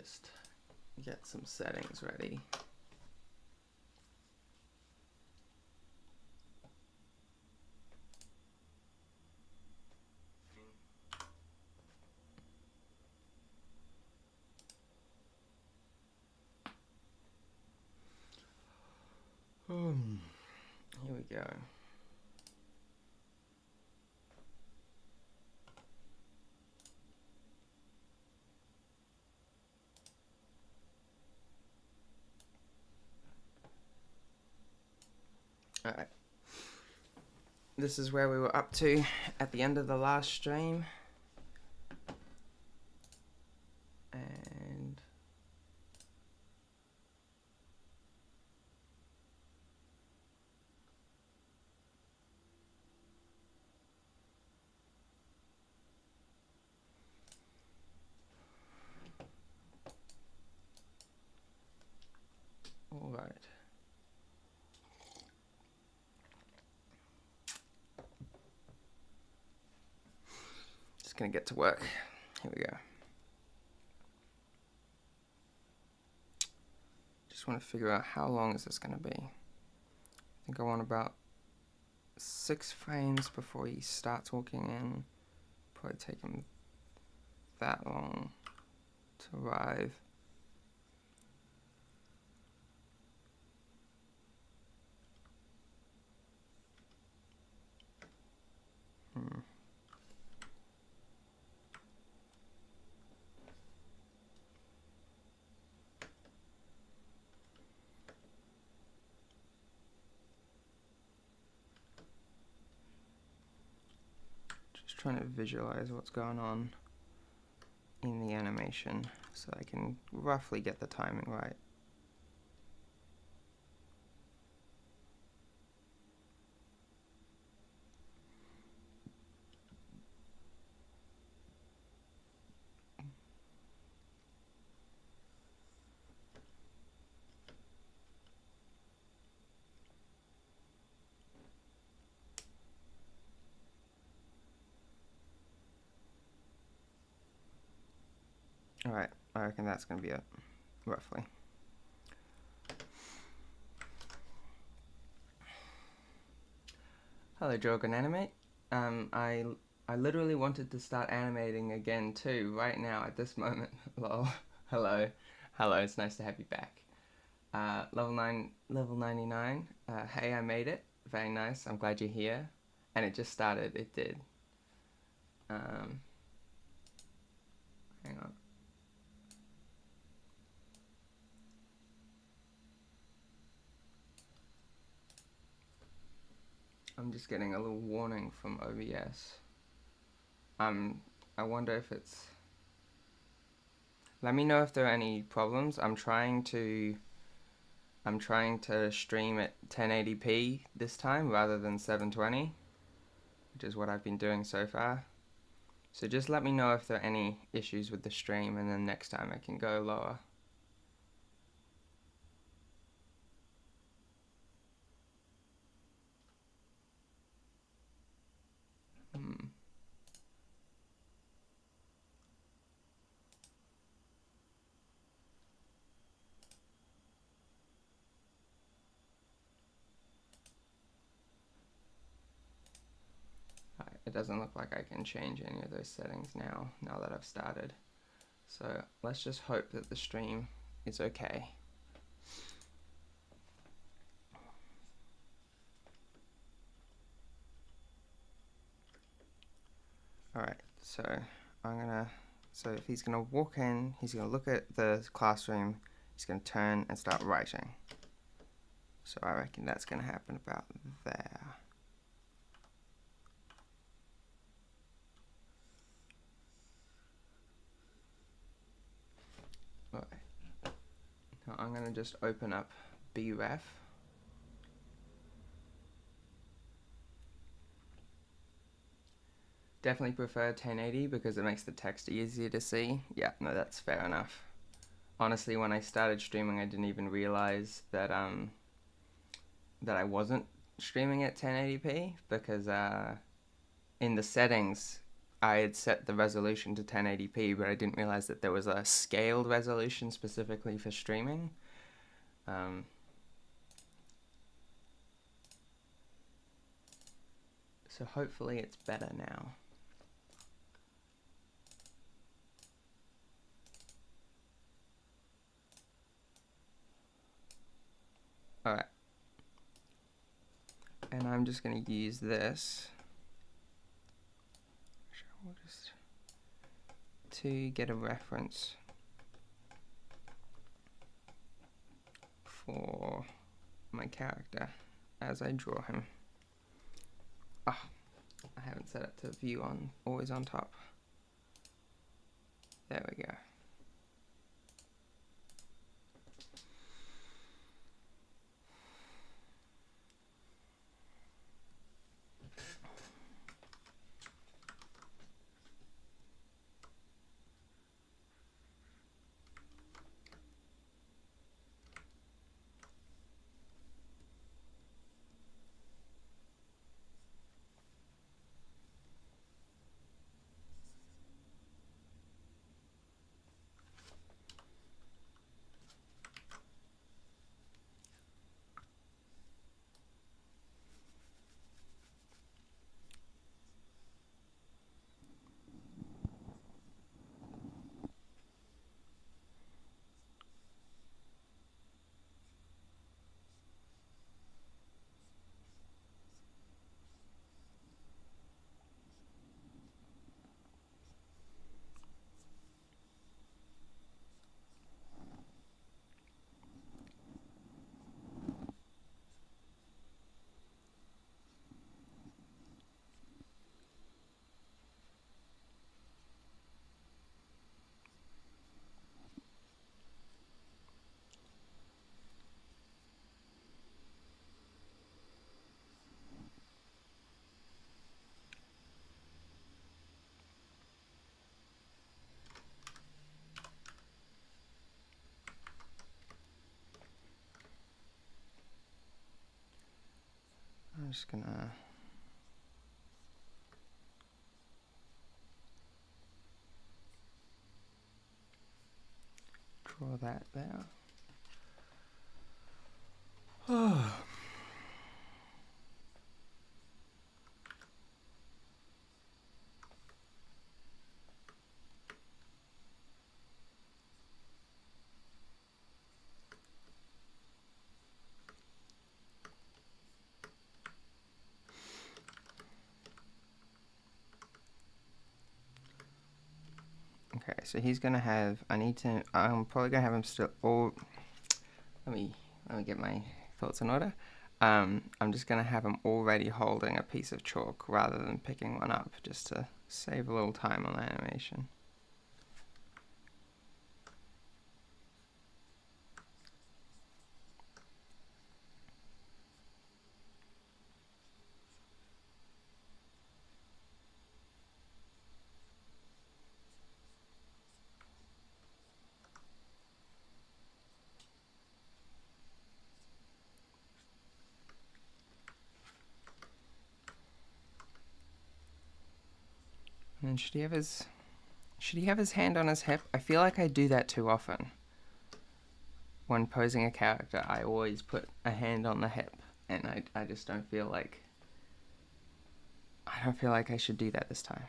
just get some settings ready. Here we go. Alright. This is where we were up to at the end of the last stream. And all right. Just gonna get to work. Here we go. Just want to figure out how long is this gonna be. I think I want about 6 frames before he starts walking in. Probably take him that long to arrive. Just trying to visualize what's going on in the animation so I can roughly get the timing right. Alright, I reckon that's going to be it, roughly. Hello, Jorgen Animate. I literally wanted to start animating again too, right now at this moment. Lol. Hello. Hello, it's nice to have you back. Level 99. Hey, I made it. Very nice. I'm glad you're here. And it just started. It did. Hang on. I'm just getting a little warning from OBS. I wonder if it's... Let me know if there are any problems. I'm trying to stream at 1080p this time rather than 720, which is what I've been doing so far. So just let me know if there are any issues with the stream, and then next time I can go lower. It doesn't look like I can change any of those settings now that I've started. So let's just hope that the stream is okay. Alright, so if he's gonna walk in, he's gonna look at the classroom, he's gonna turn and start writing. So I reckon that's gonna happen about there. Alright. Now I'm gonna just open up BREF. Definitely prefer 1080 because it makes the text easier to see. Yeah, no, that's fair enough. Honestly, when I started streaming, I didn't even realize that that I wasn't streaming at 1080p because in the settings, I had set the resolution to 1080p, but I didn't realize that there was a scaled resolution specifically for streaming. So hopefully it's better now. Alright. And I'm just going to use this to get a reference for my character as I draw him. Ah, I haven't set it to view on always on top. There we go. I'm just gonna draw that there. Okay, so he's gonna have, I'm probably gonna have him still, or, let me get my thoughts in order. I'm just gonna have him already holding a piece of chalk rather than picking one up, just to save a little time on the animation. And then should he have his hand on his hip? I feel like I do that too often. When posing a character, I always put a hand on the hip, and I just don't feel like I should do that this time.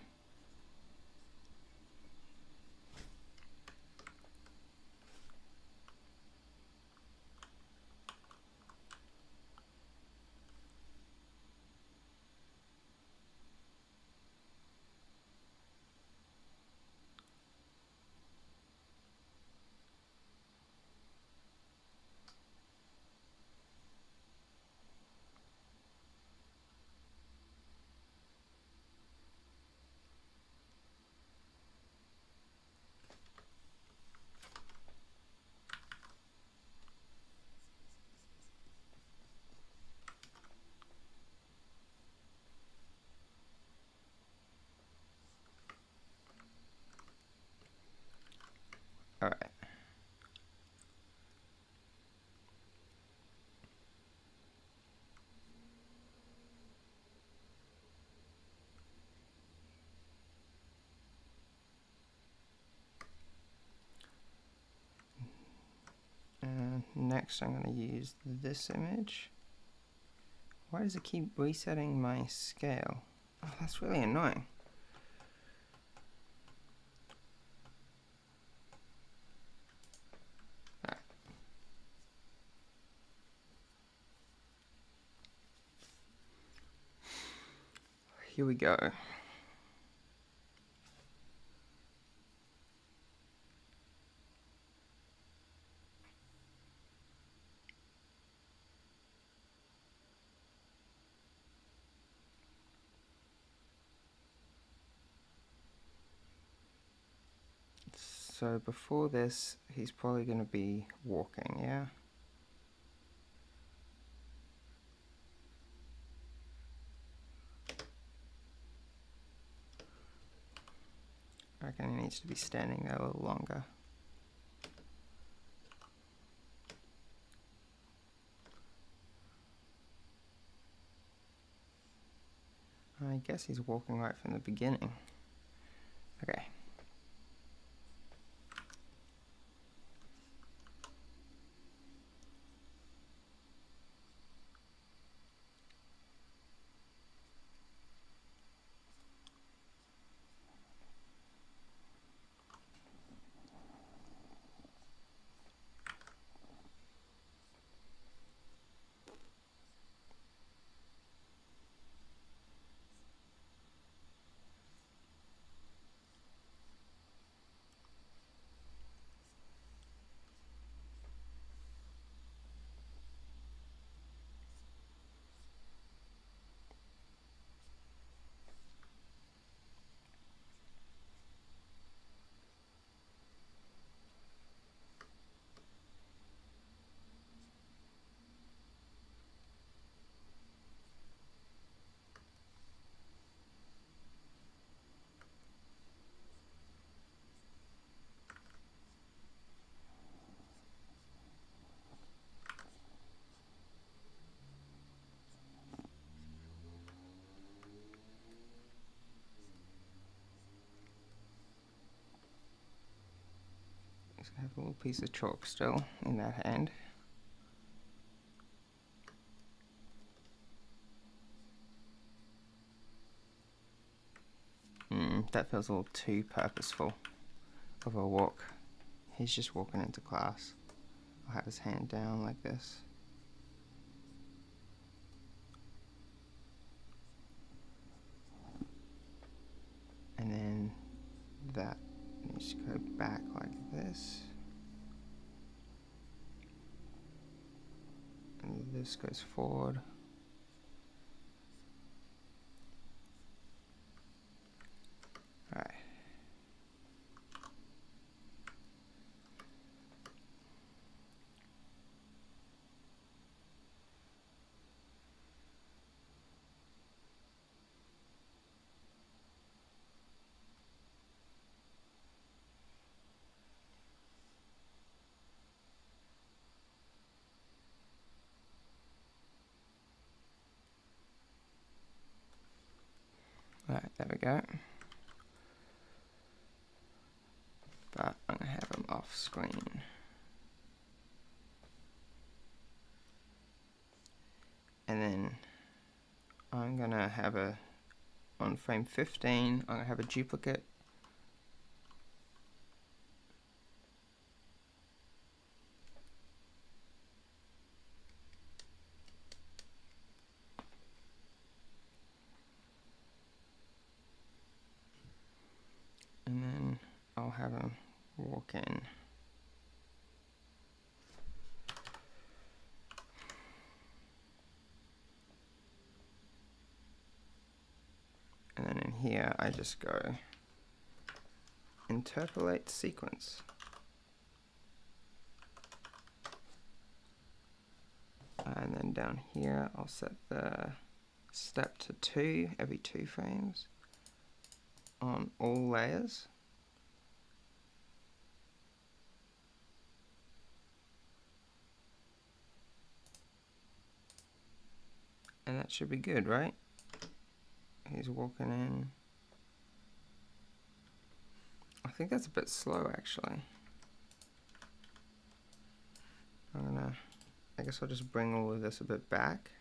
next I'm going to use this image. Why does it keep resetting my scale? Oh, that's really annoying. Right. Here we go. So before this, he's probably going to be walking, yeah? I reckon he needs to be standing there a little longer. I guess he's walking right from the beginning. Okay. He's going to have a little piece of chalk still in that hand. That feels a little too purposeful of a walk. He's just walking into class. I'll have his hand down like this. And then that needs to go back like this. And this goes forward. Alright. Alright, there we go. But I'm going to have him off screen. And then I'm going to have on frame 15, I'm going to have a duplicate. And then I'll have him walk in. And then in here, I just go interpolate sequence. And then down here, I'll set the step to 2 every 2 frames on all layers. And that should be good, right? He's walking in. I think that's a bit slow, actually. I guess I'll just bring all of this a bit back.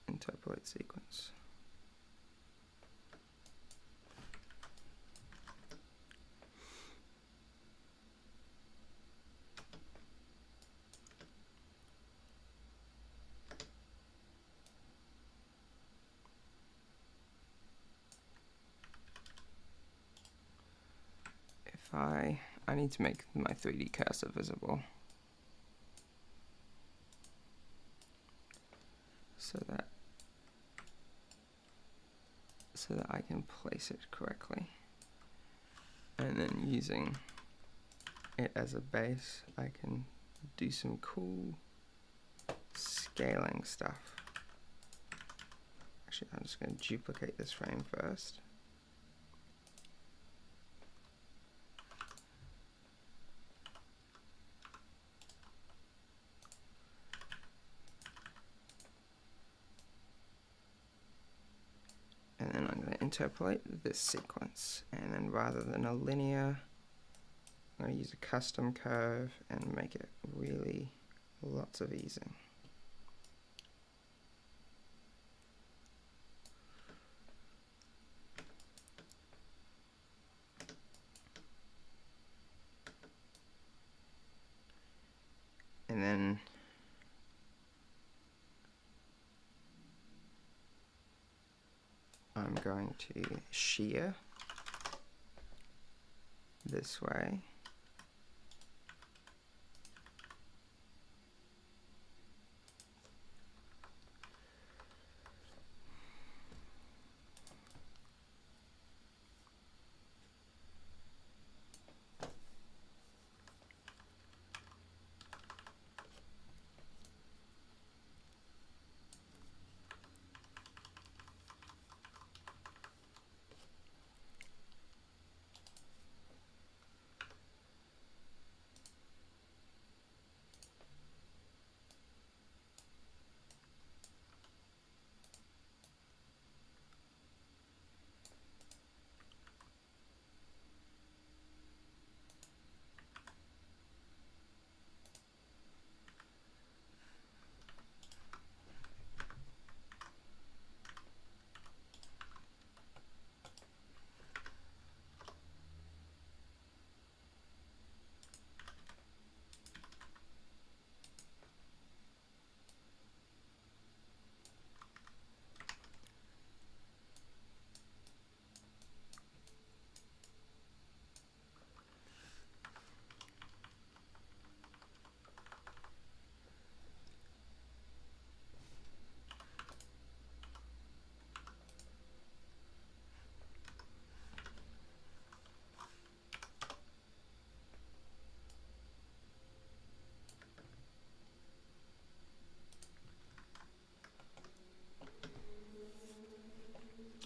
Interpolate sequence. If I need to make my 3D cursor visible so that I can place it correctly. And then using it as a base, I can do some cool scaling stuff. Actually, I'm just going to duplicate this frame first. And then I'm going to interpolate this sequence. And then rather than a linear, I'm going to use a custom curve and make it really lots of easing. And then I'm going to shear this way.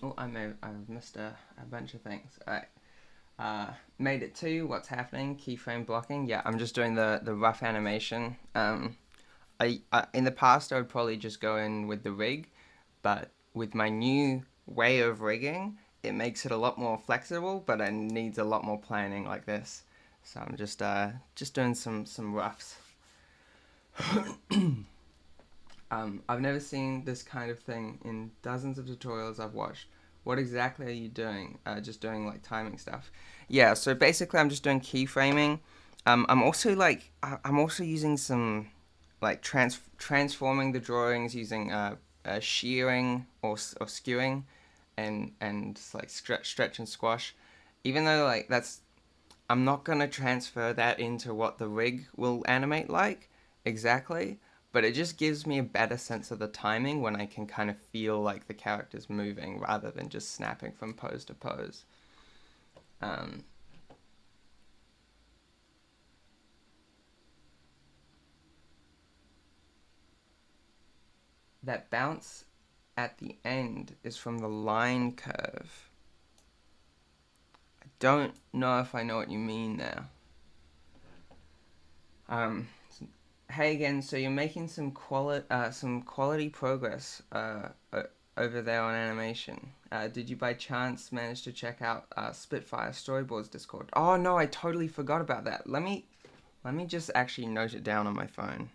Oh, I've missed a bunch of things. Alright. Made it to what's happening, keyframe blocking. Yeah, I'm just doing the rough animation. I in the past I would probably just go in with the rig, but with my new way of rigging, it makes it a lot more flexible, but it needs a lot more planning like this. So I'm just doing some roughs. I've never seen this kind of thing in dozens of tutorials I've watched. What exactly are you doing? Just doing like timing stuff. Yeah, so basically I'm just doing keyframing. I'm also using some like transforming the drawings using shearing or skewing and like stretch and squash. Even though like I'm not gonna transfer that into what the rig will animate like exactly, but it just gives me a better sense of the timing when I can kind of feel like the character's moving rather than just snapping from pose to pose. Um, that bounce at the end is from the line curve. I don't know if I know what you mean there. Hey again, so you're making some quality progress over there on animation. did you by chance manage to check out Spitfire Storyboards Discord? Oh no, I totally forgot about that. Let me just actually note it down on my phone,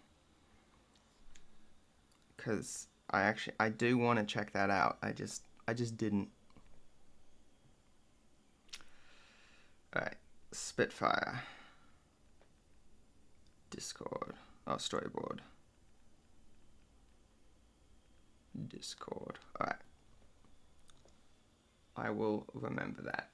because I do want to check that out. I just didn't. All right, Spitfire Discord. Oh, Storyboard Discord. All right, I will remember that.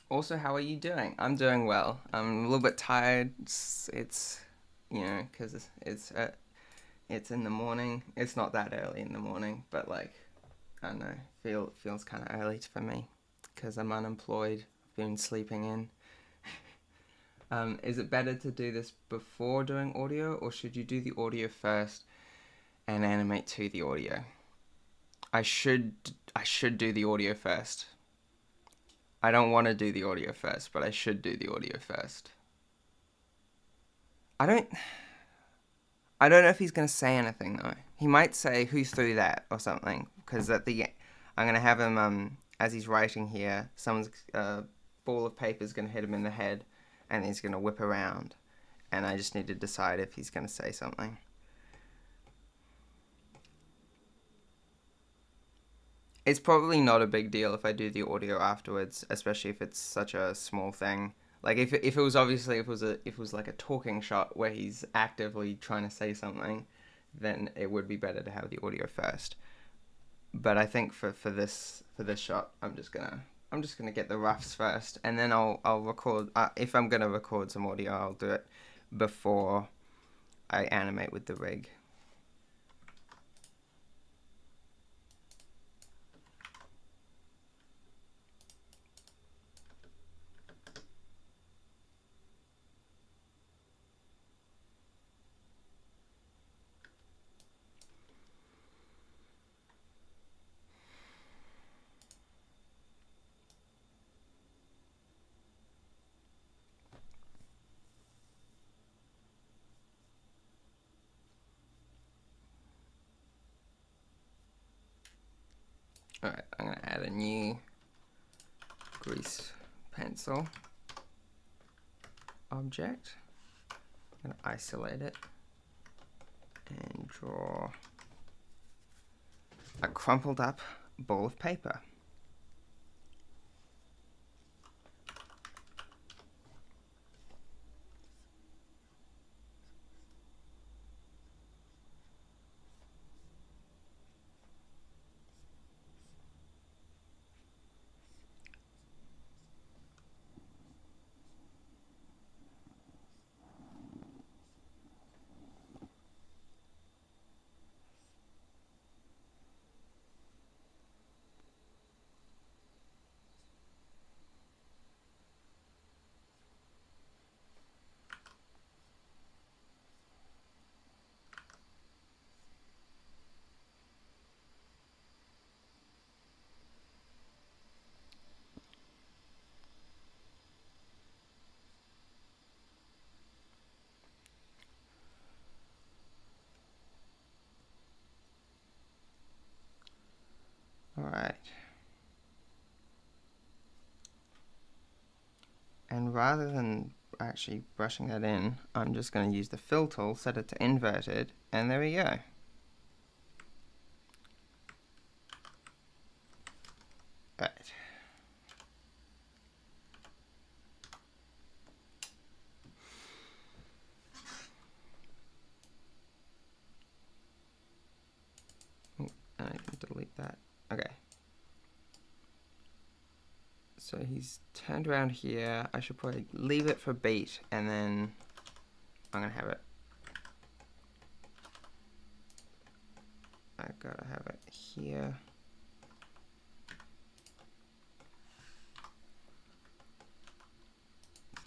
Also, how are you doing? I'm doing well. I'm a little bit tired. It's you know, because it's in the morning. It's not that early in the morning, but like, I don't know, feels kind of early for me because I'm unemployed. I've been sleeping in. Is it better to do this before doing audio, or should you do the audio first and animate to the audio? I should do the audio first. I don't want to do the audio first, but I should do the audio first. I don't know if he's going to say anything though. He might say "who threw that" or something, because I'm going to have him as he's writing here, someone's ball of paper is going to hit him in the head and he's going to whip around, and I just need to decide if he's going to say something. It's probably not a big deal if I do the audio afterwards, especially if it's such a small thing. Like if it was obviously if it was like a talking shot where he's actively trying to say something, then it would be better to have the audio first. But I think for this shot, I'm just gonna get the roughs first, and then I'll record. If I'm gonna record some audio, I'll do it before I animate with the rig. Alright, I'm going to add a new grease pencil object. I'm going to isolate it and draw a crumpled up ball of paper. Alright. And rather than actually brushing that in, I'm just going to use the fill tool, set it to inverted, and there we go. Right. Oh, I can delete that. Okay. So he's turned around here. I should probably leave it for a beat, and then I'm going to have it. I've got to have it here.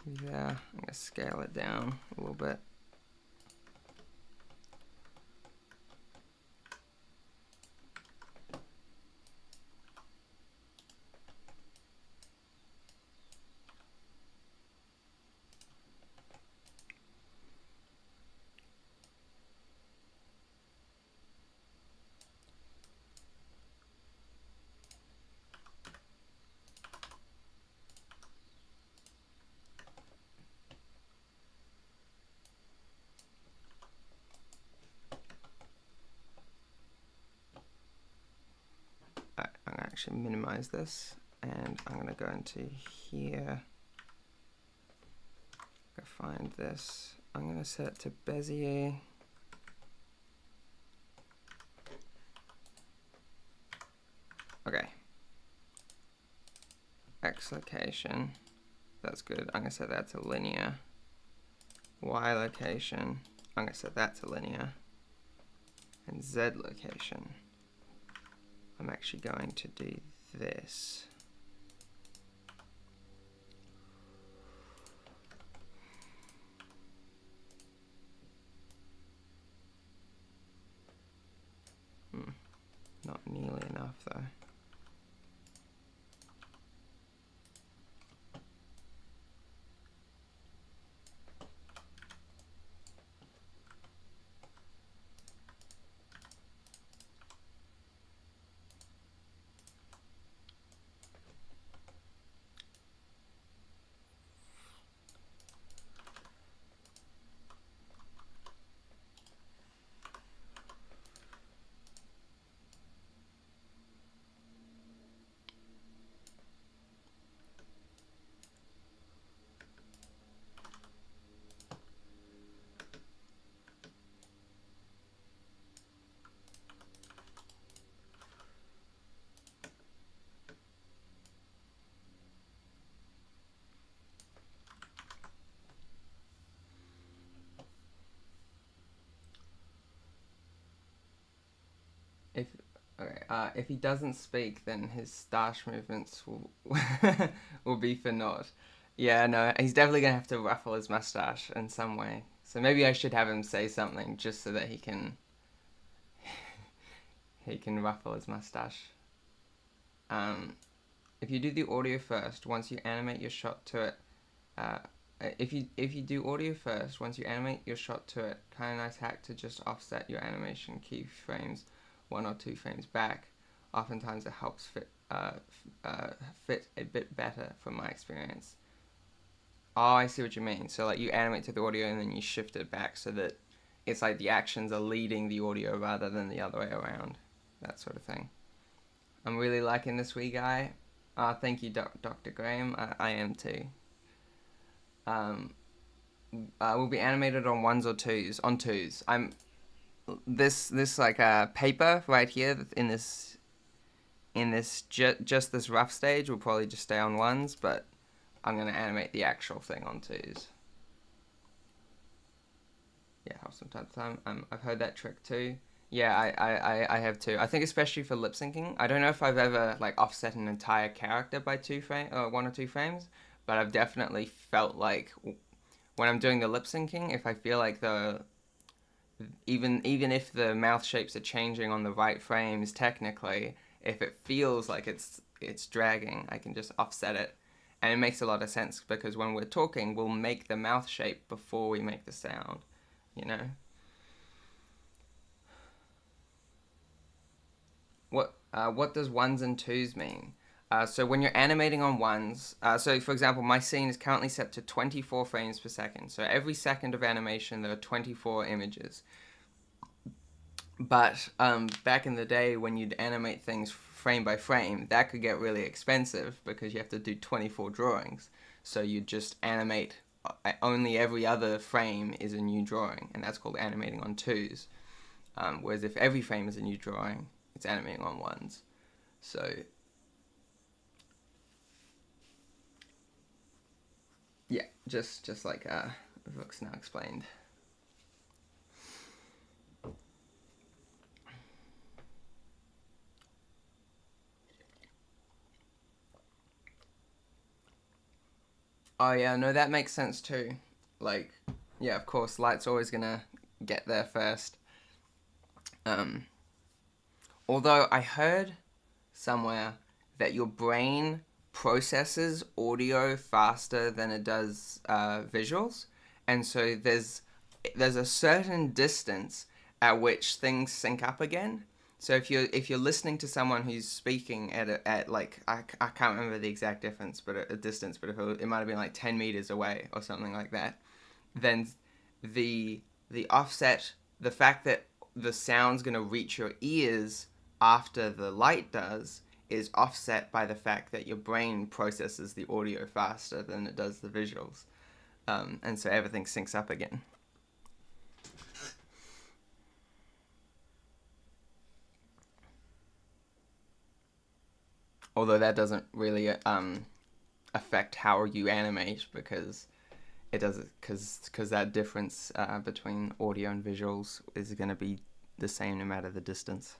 There. I'm going to scale it down a little bit. actually minimize this, and I'm going to go into here. Go find this. I'm going to set it to Bezier. Okay. X location. That's good. I'm going to set that to linear. Y location. I'm going to set that to linear. And Z location. I'm actually going to do this. Not nearly enough though. If if he doesn't speak, then his stash movements will will be for naught. Yeah, no, he's definitely gonna have to ruffle his mustache in some way. So maybe I should have him say something just so that he can ruffle his mustache. If you do the audio first, once you animate your shot to it, uh, if you do audio first, once you animate your shot to it, kind of nice hack to just offset your animation keyframes 1 or 2 frames back. Oftentimes it helps fit a bit better from my experience. Oh, I see what you mean. So like you animate to the audio and then you shift it back so that it's like the actions are leading the audio rather than the other way around. That sort of thing. I'm really liking this wee guy. Thank you, Dr. Graham. I am too. Will be animated on 1s or 2s. On 2s. This like paper right here in this just this rough stage will probably just stay on 1s, but I'm gonna animate the actual thing on 2s. Yeah, helps from time to time. I've heard that trick too. Yeah, I have too. I think especially for lip syncing. I don't know if I've ever like offset an entire character by 1 or 2 frames, but I've definitely felt like when I'm doing the lip syncing, if I feel like even if the mouth shapes are changing on the right frames technically, if it feels like it's dragging, I can just offset it. And it makes a lot of sense because when we're talking, we'll make the mouth shape before we make the sound, you know? What does 1s and 2s mean? So when you're animating on 1s, so for example, my scene is currently set to 24 frames per second. So every second of animation, there are 24 images. But back in the day, when you'd animate things frame by frame, that could get really expensive because you have to do 24 drawings. So you'd just animate only every other frame is a new drawing, and that's called animating on 2s. Whereas if every frame is a new drawing, it's animating on 1s. So yeah, just like Rook's now explained. Oh yeah, no, that makes sense too. Like, yeah, of course, light's always gonna get there first. Although I heard somewhere that your brain processes audio faster than it does visuals, and so there's a certain distance at which things sync up again. So if you're listening to someone who's speaking at like I can't remember the exact difference, but a distance, but if it might have been like 10 meters away or something like that, then the offset, the fact that the sound's gonna reach your ears after the light does is offset by the fact that your brain processes the audio faster than it does the visuals. And so everything syncs up again. Although that doesn't really affect how you animate, because it does, because that difference between audio and visuals is going to be the same no matter the distance.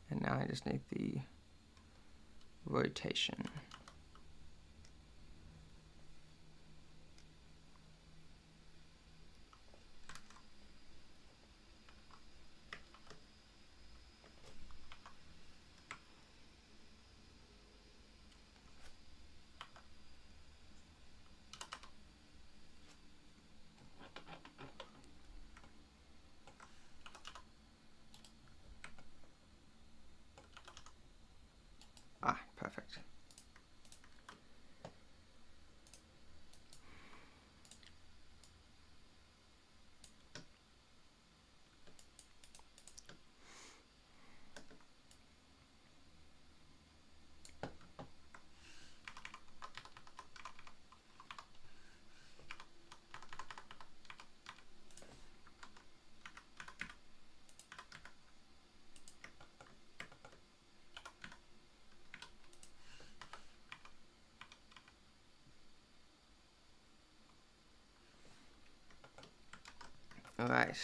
And now I just need the rotation. Ah, perfect. All right.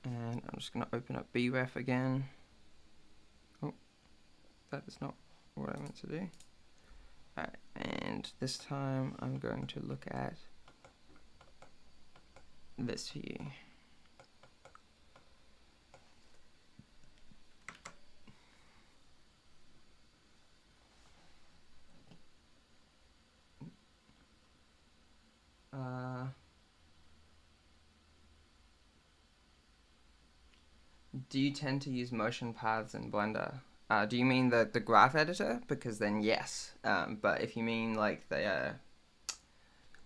And I'm just going to open up BREF again. Oh, that is not what I meant to do. All right, and this time I'm going to look at this view. Do you tend to use motion paths in Blender? Do you mean the graph editor? Because then yes. But if you mean like the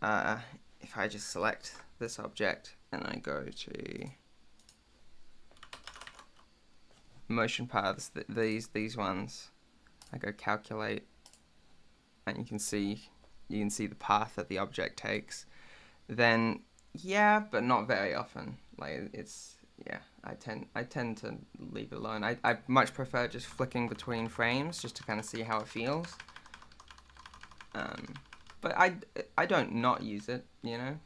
if I just select this object and I go to motion paths, these ones, I go calculate, and you can see the path that the object takes. Then yeah, but not very often. Like it's yeah, I tend to leave it alone. I much prefer just flicking between frames just to kind of see how it feels. But I don't not use it, you know.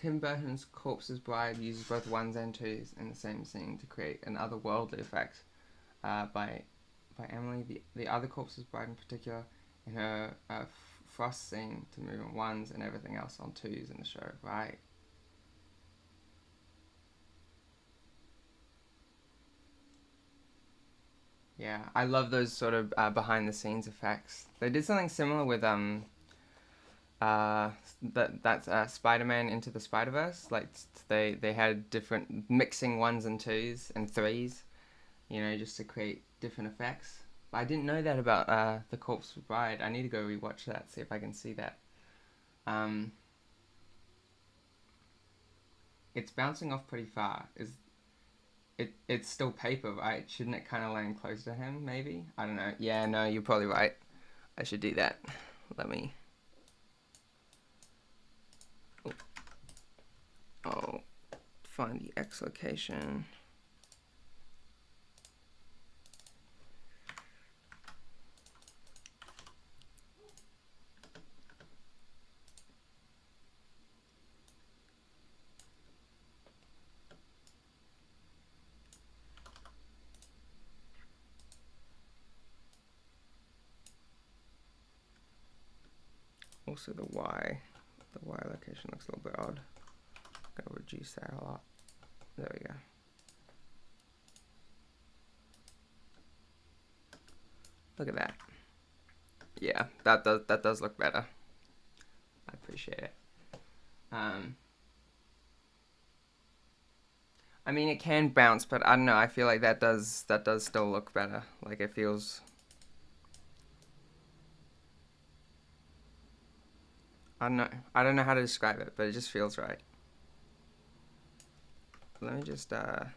Tim Burton's Corpse's Bride uses both ones and twos in the same scene to create an otherworldly effect. By Emily, the other Corpse's Bride in particular, in her Frost scene to move on ones and everything else on twos in the show, right? Yeah, I love those sort of behind the scenes effects. They did something similar with uh that's Spider-Man Into the Spider-Verse. Like they had different mixing ones and twos and threes, just to create different effects. But I didn't know that about the Corpse Bride. I need to go rewatch that, see if I can see that. Um, it's bouncing off pretty far. It's still paper, right? Shouldn't it kind of land close to him? Maybe, I don't know. Yeah, no, you're probably right. I should do that. Let me. Oh, find the X location. Also the Y location looks a little bit odd. I'm gonna reduce that a lot. There we go. Look at that. Yeah, that does look better. I appreciate it. I mean, it can bounce, but I don't know. I feel like that does still look better. Like it feels. I don't know. I don't know how to describe it, but it just feels right. Let me just okay.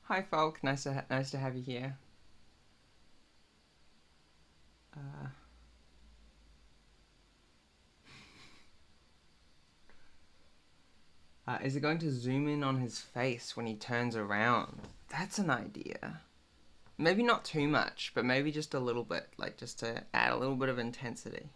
Hi, Falk. Nice to have you here. Uh, Is it going to zoom in on his face when he turns around? That's an idea. Maybe not too much, but maybe just a little bit, like just to add a little bit of intensity.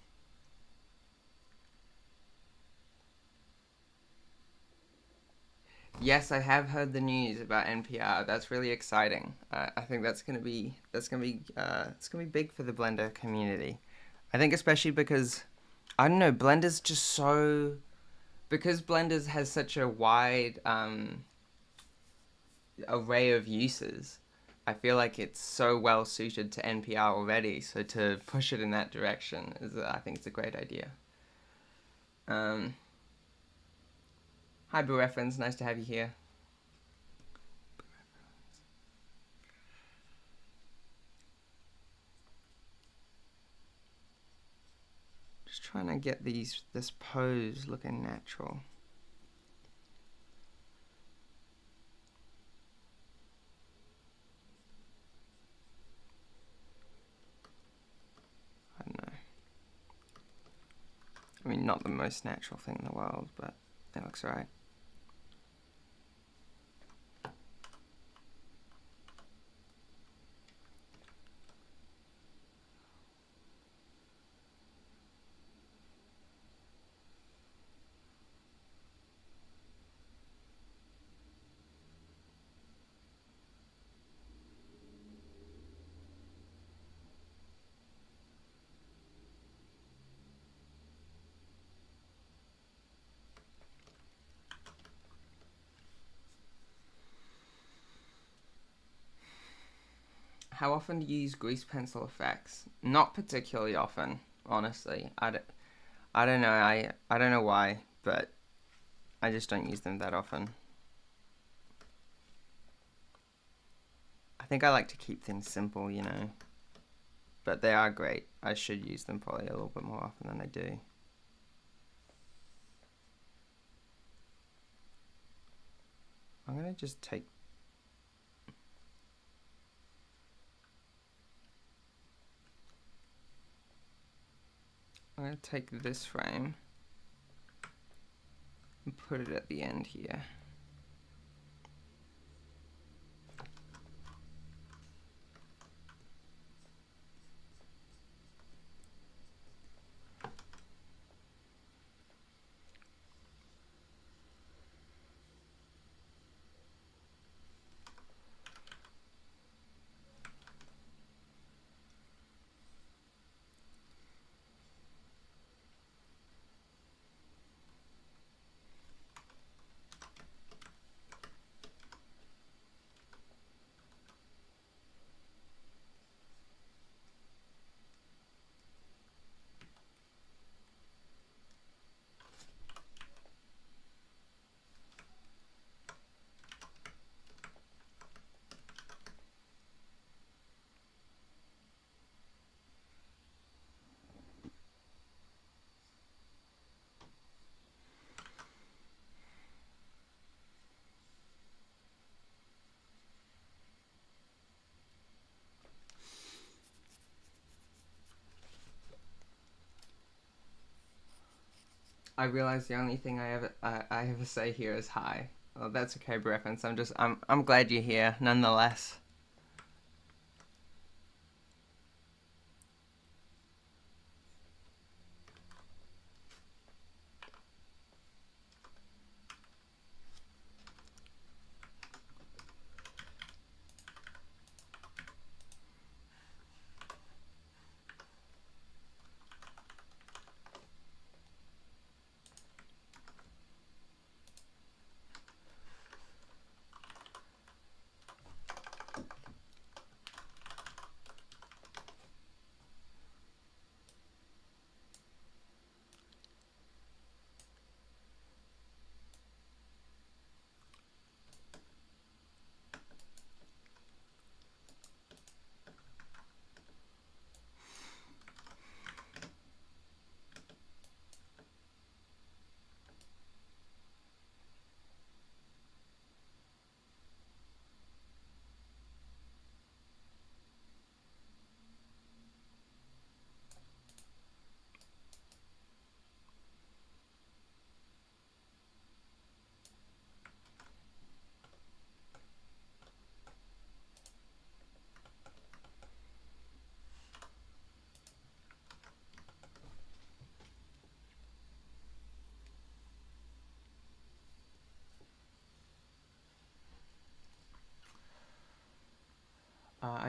Yes, I have heard the news about NPR. That's really exciting. I think it's gonna be big for the Blender community. I think especially because I don't know, Blender's just so because Blender's has such a wide array of uses. I feel like it's so well suited to NPR already. So to push it in that direction is, I think, it's a great idea. Um, Hi, Boo Reference. Nice to have you here. Just trying to get this pose looking natural. I don't know. I mean, not the most natural thing in the world, but it looks right. How often do you use grease pencil effects? Not particularly often, honestly. I don't know. I don't know why, but I just don't use them that often. I think I like to keep things simple, you know. But they are great. I should use them probably a little bit more often than I do. I'm gonna just take I'm going to take this frame and put it at the end here. I realize the only thing I ever say here is hi. Well, that's okay, reference. I'm glad you're here, nonetheless.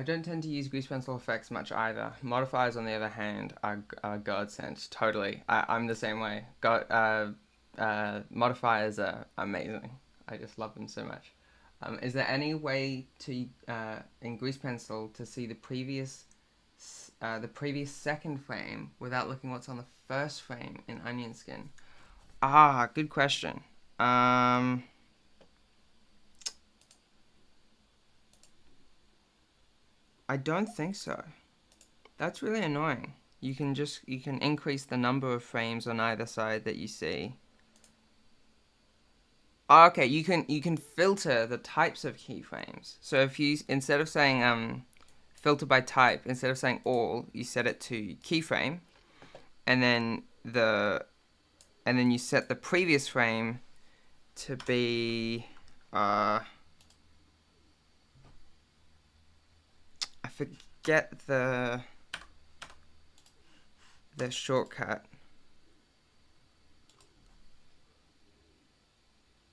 I don't tend to use grease pencil effects much either. Modifiers, on the other hand, are godsend. Totally, I'm the same way. Modifiers are amazing. I just love them so much. Is there any way to in grease pencil to see the previous second frame without looking what's on the first frame in Onion Skin? Ah, good question. I don't think so. That's really annoying. You can increase the number of frames on either side that you see. Oh, okay, you can filter the types of keyframes. So if you instead of saying filter by type, instead of saying all, you set it to keyframe, and then you set the previous frame to be I forget the shortcut.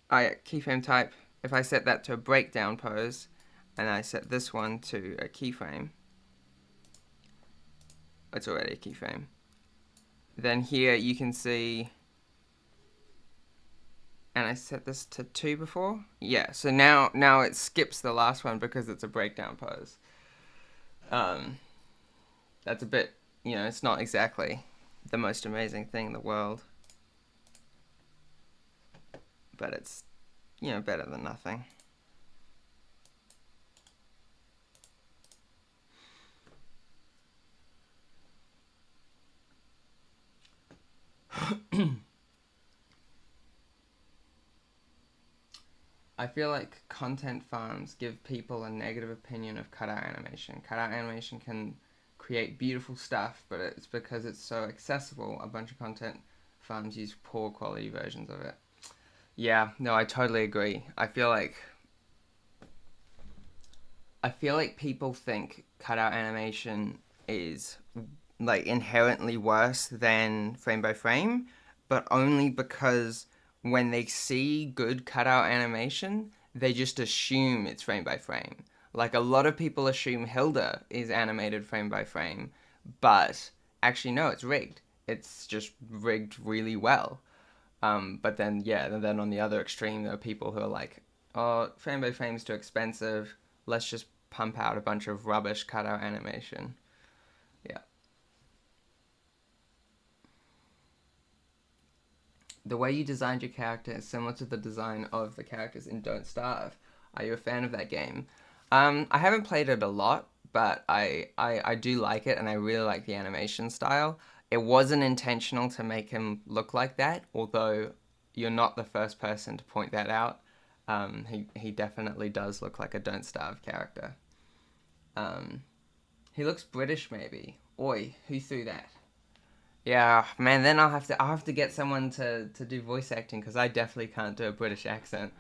Keyframe type. If I set that to a breakdown pose, and I set this one to a keyframe, it's already a keyframe. Then here you can see, and I set this to 2 before. Yeah, so now it skips the last one because it's a breakdown pose. That's a bit, it's not exactly the most amazing thing in the world, but it's, better than nothing. I feel like content farms give people a negative opinion of cutout animation. Cutout animation can create beautiful stuff, but it's because it's so accessible, a bunch of content farms use poor quality versions of it. Yeah, no, I totally agree. I feel like people think cutout animation is like inherently worse than frame by frame, but only because when they see good cutout animation, they just assume it's frame by frame. Like a lot of people assume Hilda is animated frame by frame, but actually no, it's rigged. It's just rigged really well. But then then on the other extreme, there are people who are like, "Oh, frame by frame is too expensive. Let's just pump out a bunch of rubbish cutout animation." Yeah. The way you designed your character is similar to the design of the characters in Don't Starve. Are you a fan of that game? I haven't played it a lot, but I do like it, and I really like the animation style. It wasn't intentional to make him look like that, although you're not the first person to point that out. He definitely does look like a Don't Starve character. He looks British, maybe. Oi, who threw that? Yeah, man. Then I'll have to get someone to do voice acting because I definitely can't do a British accent.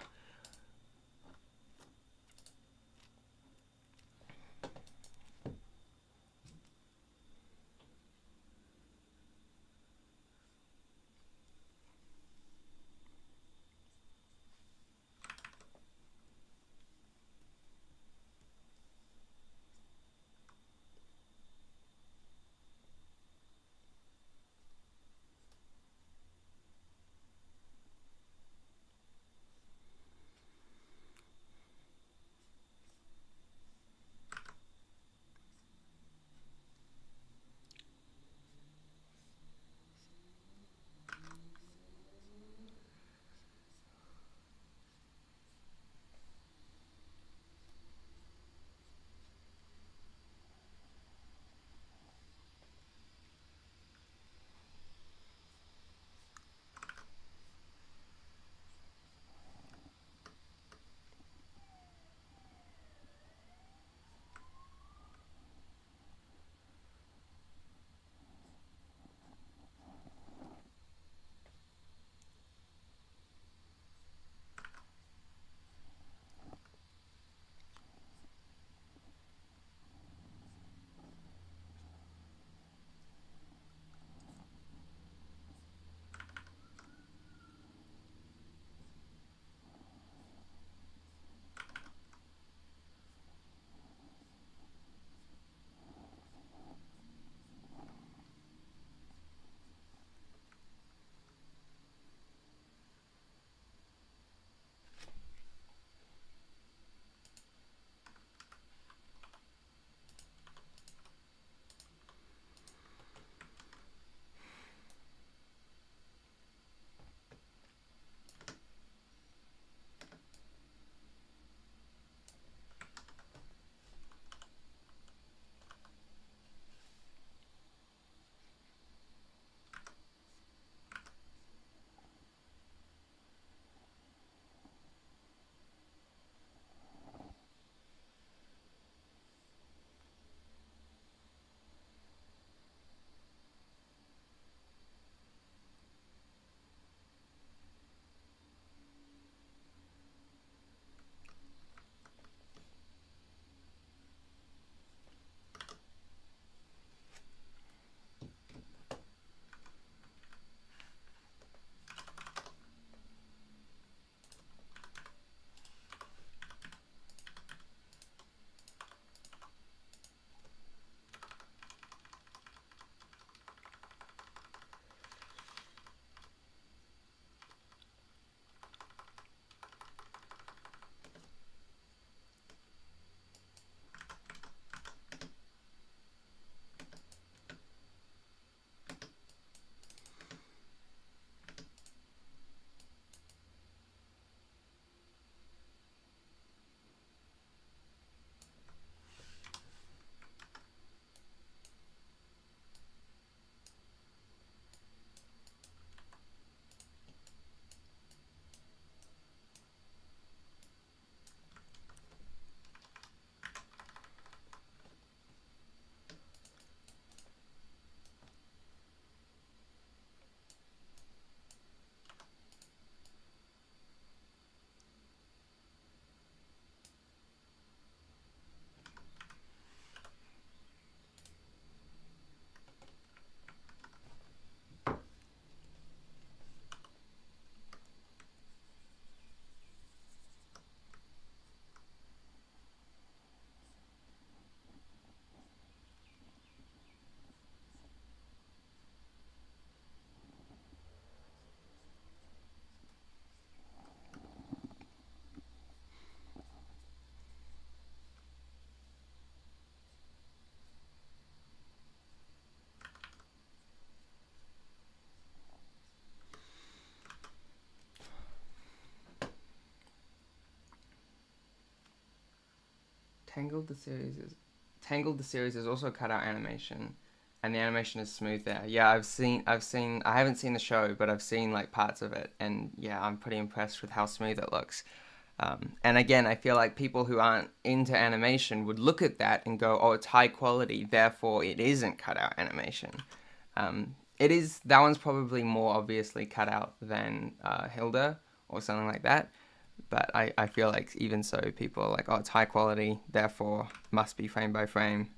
Tangled the series is Tangled the series is also cut out animation, and the animation is smooth there. Yeah, I've seen. I haven't seen the show, but I've seen like parts of it, and yeah, I'm pretty impressed with how smooth it looks. And again, I feel like people who aren't into animation would look at that and go, "Oh, it's high quality, therefore it isn't cut out animation." It is. That one's probably more obviously cut out than Hilda or something like that. But I feel like even so, people are like, "Oh, it's high quality, therefore must be frame by frame."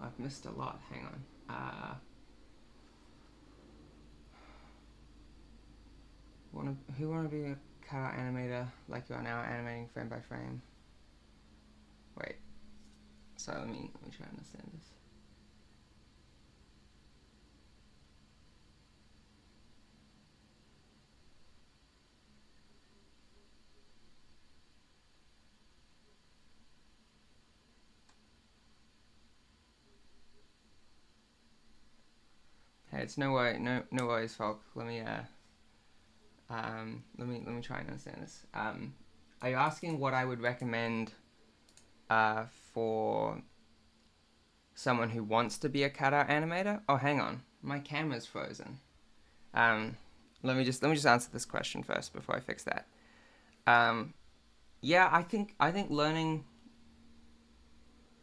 I've missed a lot. Hang on. Who wanna be a cutout animator like you are now, animating frame by frame? Wait. So let me try to understand this. Hey, it's no worries, Falk. Let me try and understand this. Are you asking what I would recommend for someone who wants to be a cutout animator? Oh, hang on, my camera's frozen. Um, let me just answer this question first before I fix that. Um, yeah, I think learning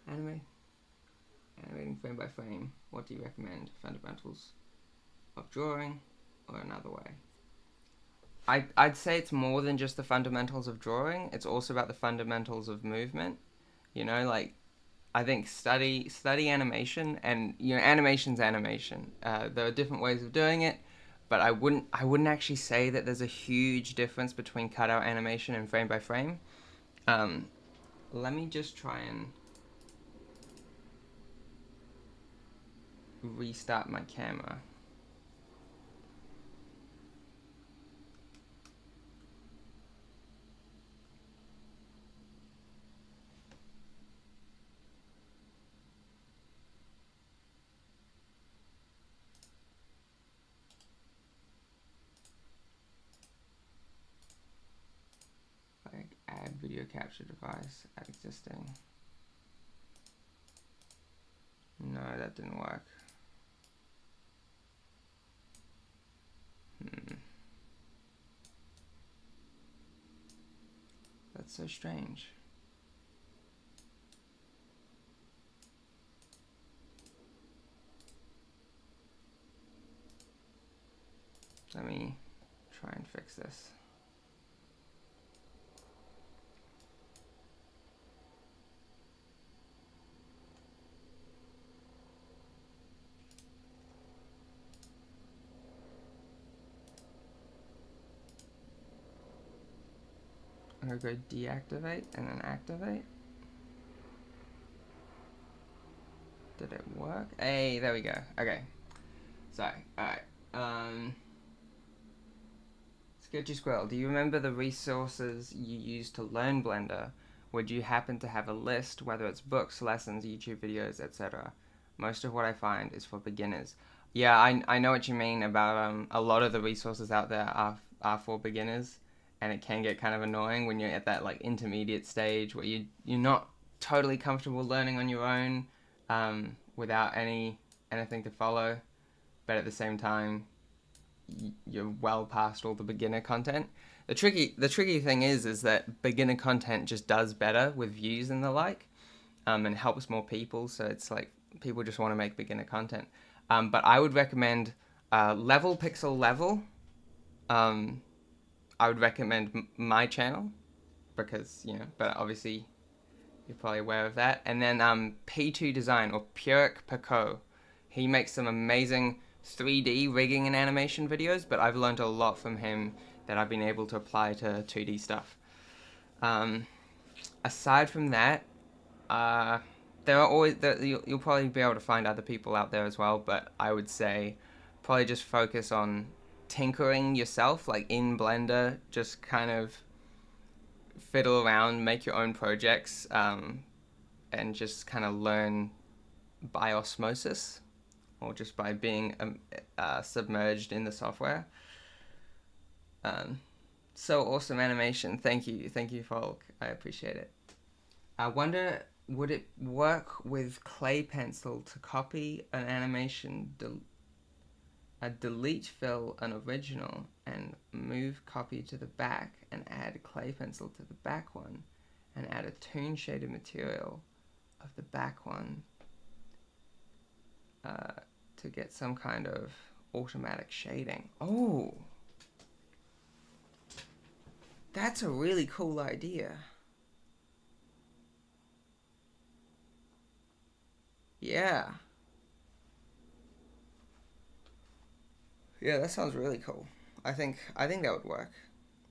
anime animating frame by frame. What do you recommend? Fundamentals of drawing or another way? I'd say it's more than just the fundamentals of drawing. It's also about the fundamentals of movement. You know, like I think study animation, and animation's animation. There are different ways of doing it, but I wouldn't actually say that there's a huge difference between cutout animation and frame by frame. Um, Let me just try and restart my camera. Like add video capture device, add existing. No, that didn't work. That's so strange. Let me try and fix this. I'm gonna go deactivate and then activate. Did it work? Hey, there we go. Okay. Sorry. Alright. Sketchy Squirrel, do you remember the resources you used to learn Blender? Would you happen to have a list, whether it's books, lessons, YouTube videos, etc.? Most of what I find is for beginners. Yeah, I know what you mean about a lot of the resources out there are for beginners, and it can get kind of annoying when you're at that like intermediate stage where you're not totally comfortable learning on your own, without anything to follow, but at the same time you're well past all the beginner content. The tricky thing is that beginner content just does better with views and the like, and helps more people. So it's like people just want to make beginner content. But I would recommend Level Pixel Level. I would recommend my channel because but obviously you're probably aware of that. And then P2 Design, or Puric Pico. He makes some amazing 3D rigging and animation videos, but I've learned a lot from him that I've been able to apply to 2D stuff. Aside from that, there are always you'll probably be able to find other people out there as well, but I would say probably just focus on tinkering yourself, like in Blender, just kind of fiddle around, make your own projects, and just kind of learn by osmosis, or just by being submerged in the software. So awesome animation. Thank you, Folk. I appreciate it. I wonder, would it work with clay pencil to copy an animation, delete fill an original, and move copy to the back, and add clay pencil to the back one, and add a toon shaded material of the back one, to get some kind of automatic shading. Oh, that's a really cool idea. Yeah. Yeah, that sounds really cool. I think that would work.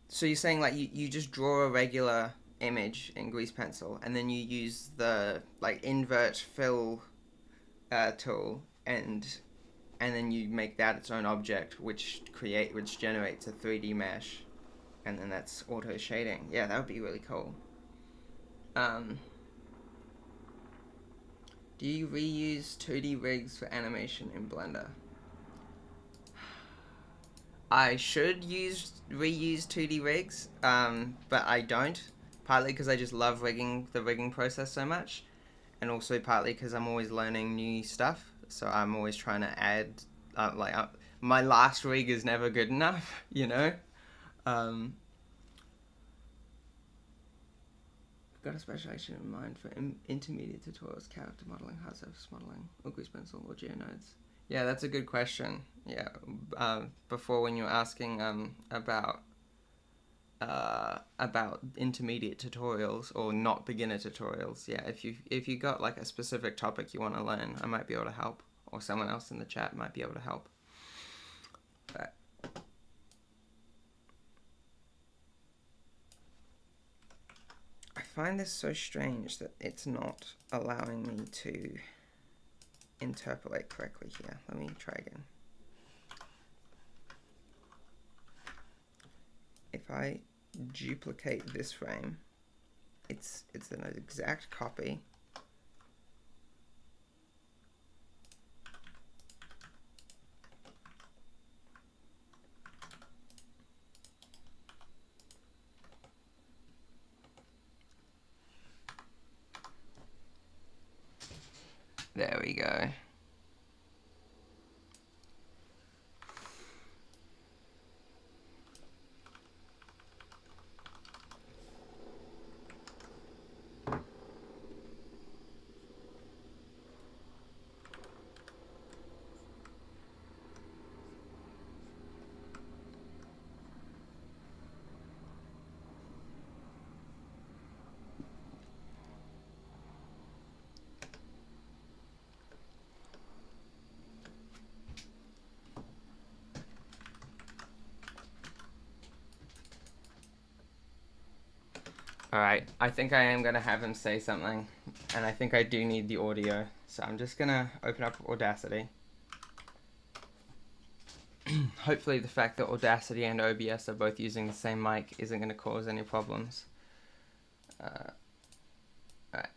So you're saying like you just draw a regular image in grease pencil, and then you use the like invert fill tool, and then you make that its own object, which generates a 3D mesh, and then that's auto shading. Yeah, that would be really cool. Um, do you reuse 2D rigs for animation in Blender? I should reuse 2D rigs, but I don't. Partly because I just love the rigging process so much, and also partly because I'm always learning new stuff. So I'm always trying to add, my last rig is never good enough, you know. Um, got a specialization in mind for intermediate tutorials, character modeling, hard surface modeling, or grease pencil, or geonodes. Yeah, that's a good question. Yeah, before when you were asking about about intermediate tutorials or not beginner tutorials. Yeah, if you got like a specific topic you want to learn, I might be able to help, or someone else in the chat might be able to help. But I find this so strange that it's not allowing me to interpolate correctly here. Let me try again. If I duplicate this frame, it's an exact copy. There we go. Alright, I think I am going to have him say something, and I think I do need the audio, so I'm just going to open up Audacity. Hopefully the fact that Audacity and OBS are both using the same mic isn't going to cause any problems. Alright.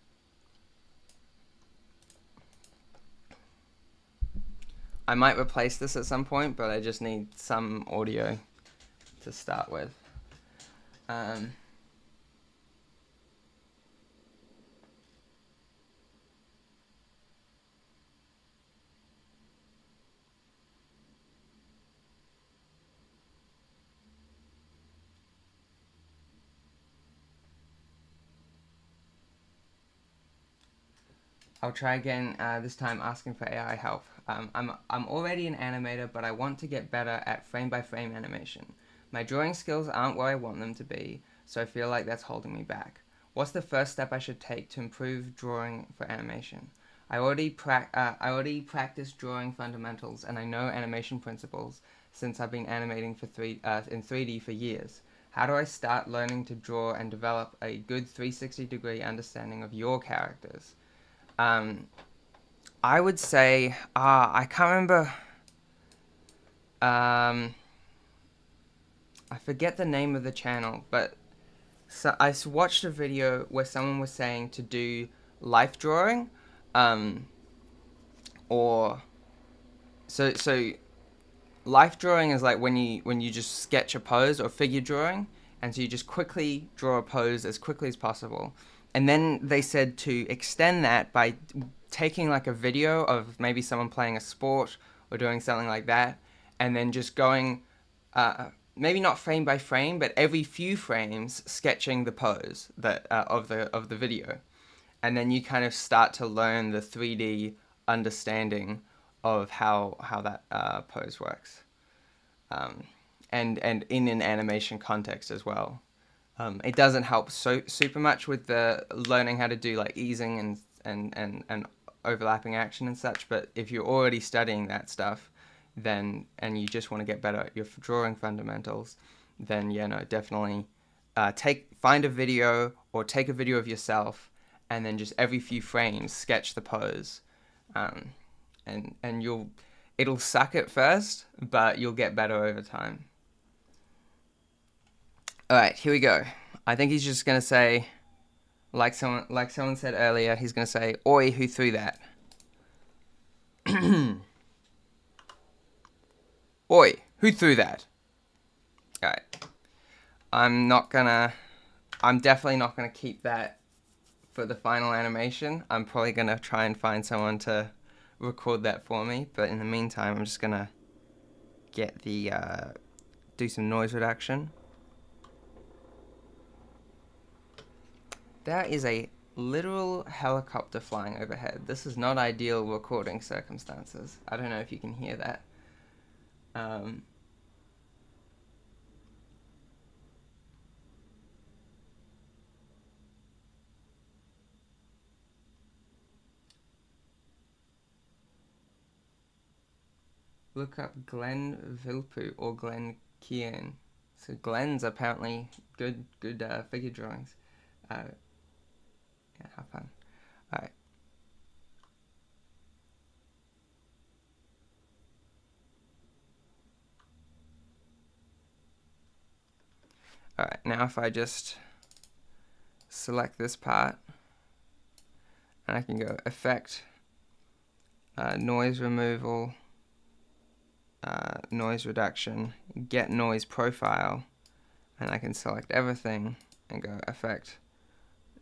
I might replace this at some point, but I just need some audio to start with. I'll try again, this time asking for AI help. I'm already an animator, but I want to get better at frame-by-frame animation. My drawing skills aren't where I want them to be, so I feel like that's holding me back. What's the first step I should take to improve drawing for animation? I already practice drawing fundamentals, and I know animation principles since I've been animating for in 3D for years. How do I start learning to draw and develop a good 360-degree understanding of your characters? I would say, I can't remember, I forget the name of the channel, but so I watched a video where someone was saying to do life drawing, or, so life drawing is like when you just sketch a pose, or figure drawing, and so you just quickly draw a pose as quickly as possible. And then they said to extend that by taking like a video of maybe someone playing a sport or doing something like that, and then just going, maybe not frame by frame, but every few frames sketching the pose that of the video, and then you kind of start to learn the 3D understanding of how that pose works, and in an animation context as well. It doesn't help super much with the learning how to do like easing and overlapping action and such, but if you're already studying that stuff, then, and you just want to get better at your drawing fundamentals, then yeah, no, definitely find a video or take a video of yourself, and then just every few frames sketch the pose, and it'll suck at first, but you'll get better over time. Alright, here we go. I think he's just gonna say, like someone said earlier, he's gonna say, "Oi, who threw that?" Oi, who threw that? Alright. I'm definitely not gonna keep that for the final animation. I'm probably gonna try and find someone to record that for me, but in the meantime, I'm just gonna get do some noise reduction. That is a literal helicopter flying overhead. This is not ideal recording circumstances. I don't know if you can hear that. Look up Glenn Vilpu or Glenn Kian. So Glenn's apparently good figure drawings. Yeah, have fun. All right. All right. Now if I just select this part, and I can go Effect, Noise Removal, Noise Reduction, Get Noise Profile, and I can select everything and go Effect,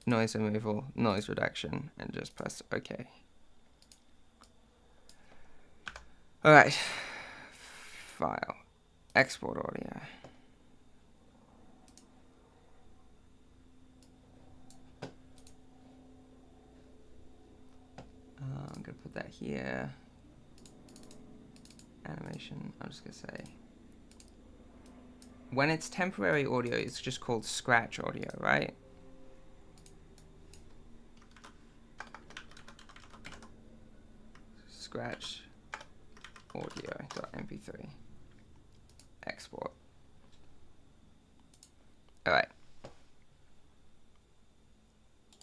Noise Removal, Noise Reduction, and just press OK. Alright, File, Export Audio. I'm going to put that here. Animation, I'm just going to say. When it's temporary audio, it's just called scratch audio, right? Scratch audio.mp3. Export. Alright.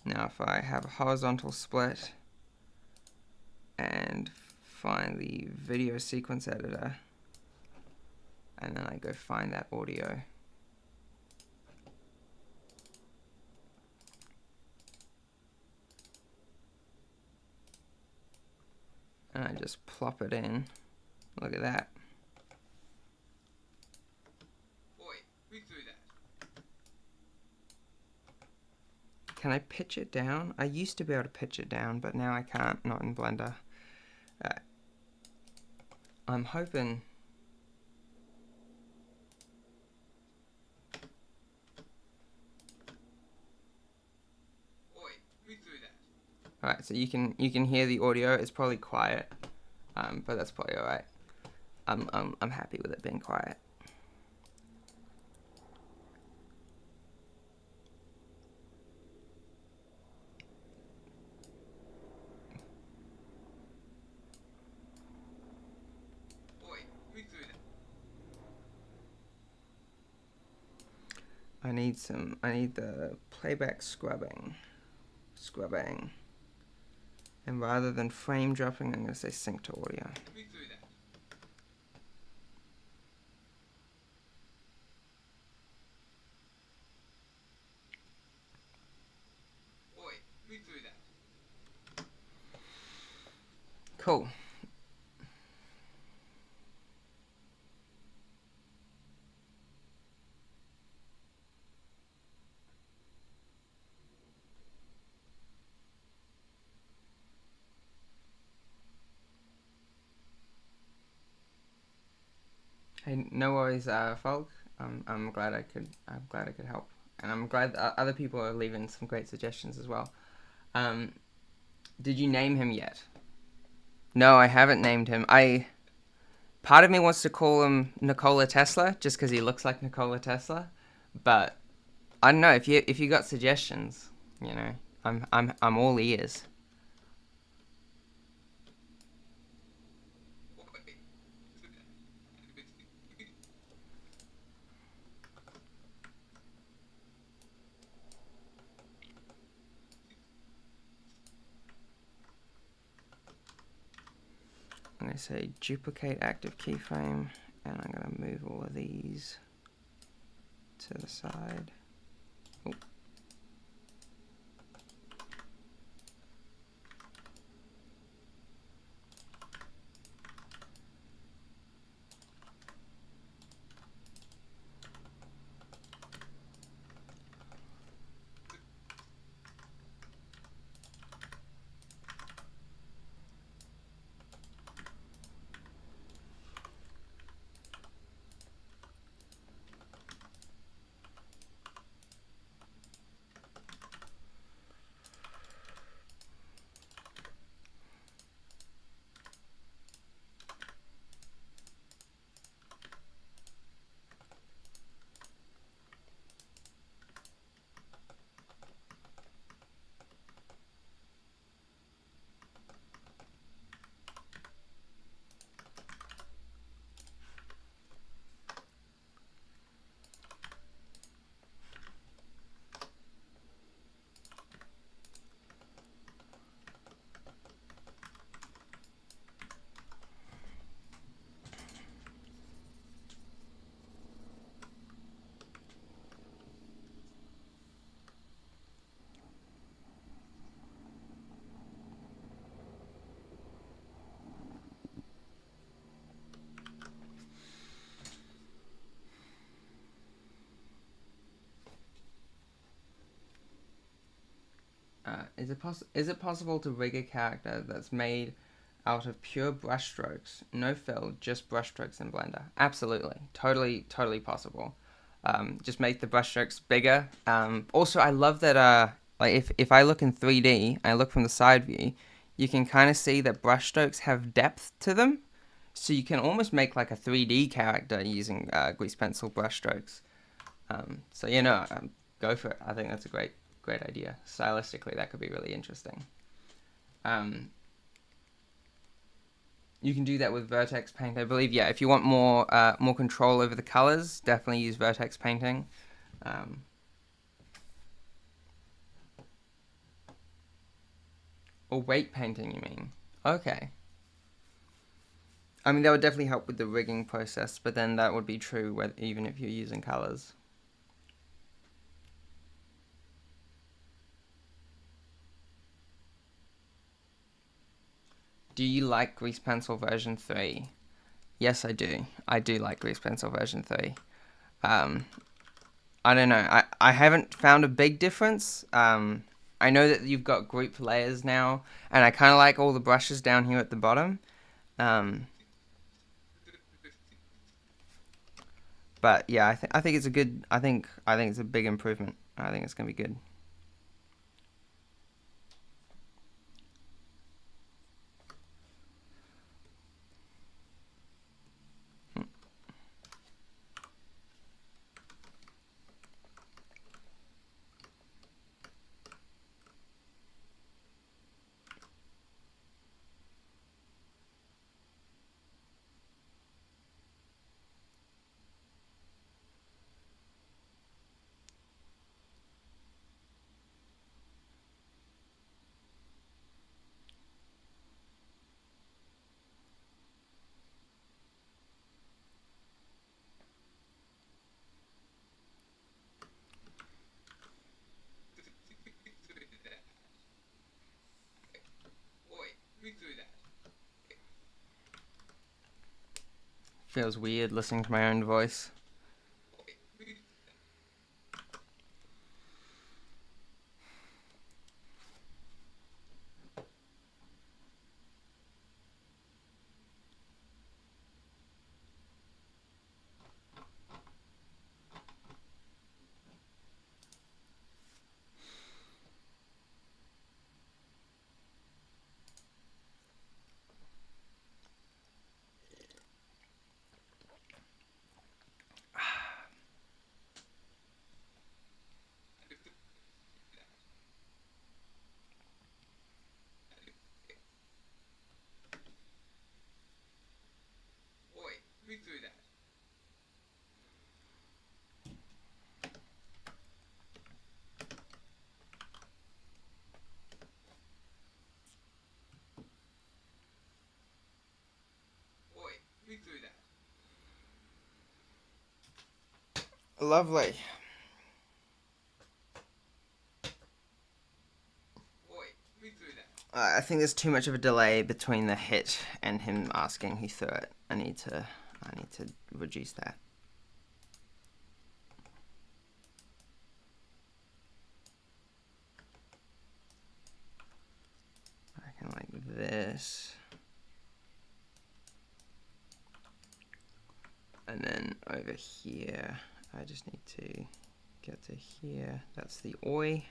Now if I have a horizontal split and find the video sequence editor, and then I go find that audio. And I just plop it in. Look at that. Boy, we threw that. Can I pitch it down? I used to be able to pitch it down, but now I can't, not in Blender. I'm hoping... Boy, we threw that. Alright, so you can hear the audio. It's probably quiet, but that's probably alright. I'm happy with it being quiet. Boy, we threw that. I need the playback scrubbing. And rather than frame dropping, I'm going to say sync to audio. We threw that. Boy, we threw that. Cool. Hey, no worries, Folk. I'm glad I could help, and I'm glad that other people are leaving some great suggestions as well. Did you name him yet? No, I haven't named him. Part of me wants to call him Nikola Tesla just because he looks like Nikola Tesla, but I don't know if you got suggestions. You know, I'm all ears. I'm going to say duplicate active keyframe, and I'm going to move all of these to the side. Oh. Is it possible to rig a character that's made out of pure brushstrokes, no fill, just brushstrokes in Blender? Absolutely, totally possible. Just make the brushstrokes bigger. Also, I love that. Like if I look in 3D, I look from the side view, you can kind of see that brushstrokes have depth to them, so you can almost make like a 3D character using grease pencil brushstrokes. So go for it. I think that's a great idea. Stylistically, that could be really interesting. Um, you can do that with vertex paint, I believe. Yeah, if you want more control over the colors, definitely use vertex painting. Or weight painting, you mean? Okay. I mean, that would definitely help with the rigging process, but then that would be true even if you're using colors. Do you like Grease Pencil version 3? Yes, I do. I do like Grease Pencil version 3. I don't know. I haven't found a big difference. I know that you've got group layers now, and I kind of like all the brushes down here at the bottom. But yeah, I think it's a good. I think it's a big improvement. I think it's gonna be good. Feels weird listening to my own voice. Lovely. I think there's too much of a delay between the hit and him asking who threw it. I need to reduce that. I reckon like this. And then over here, I just need to get to here. That's the oi.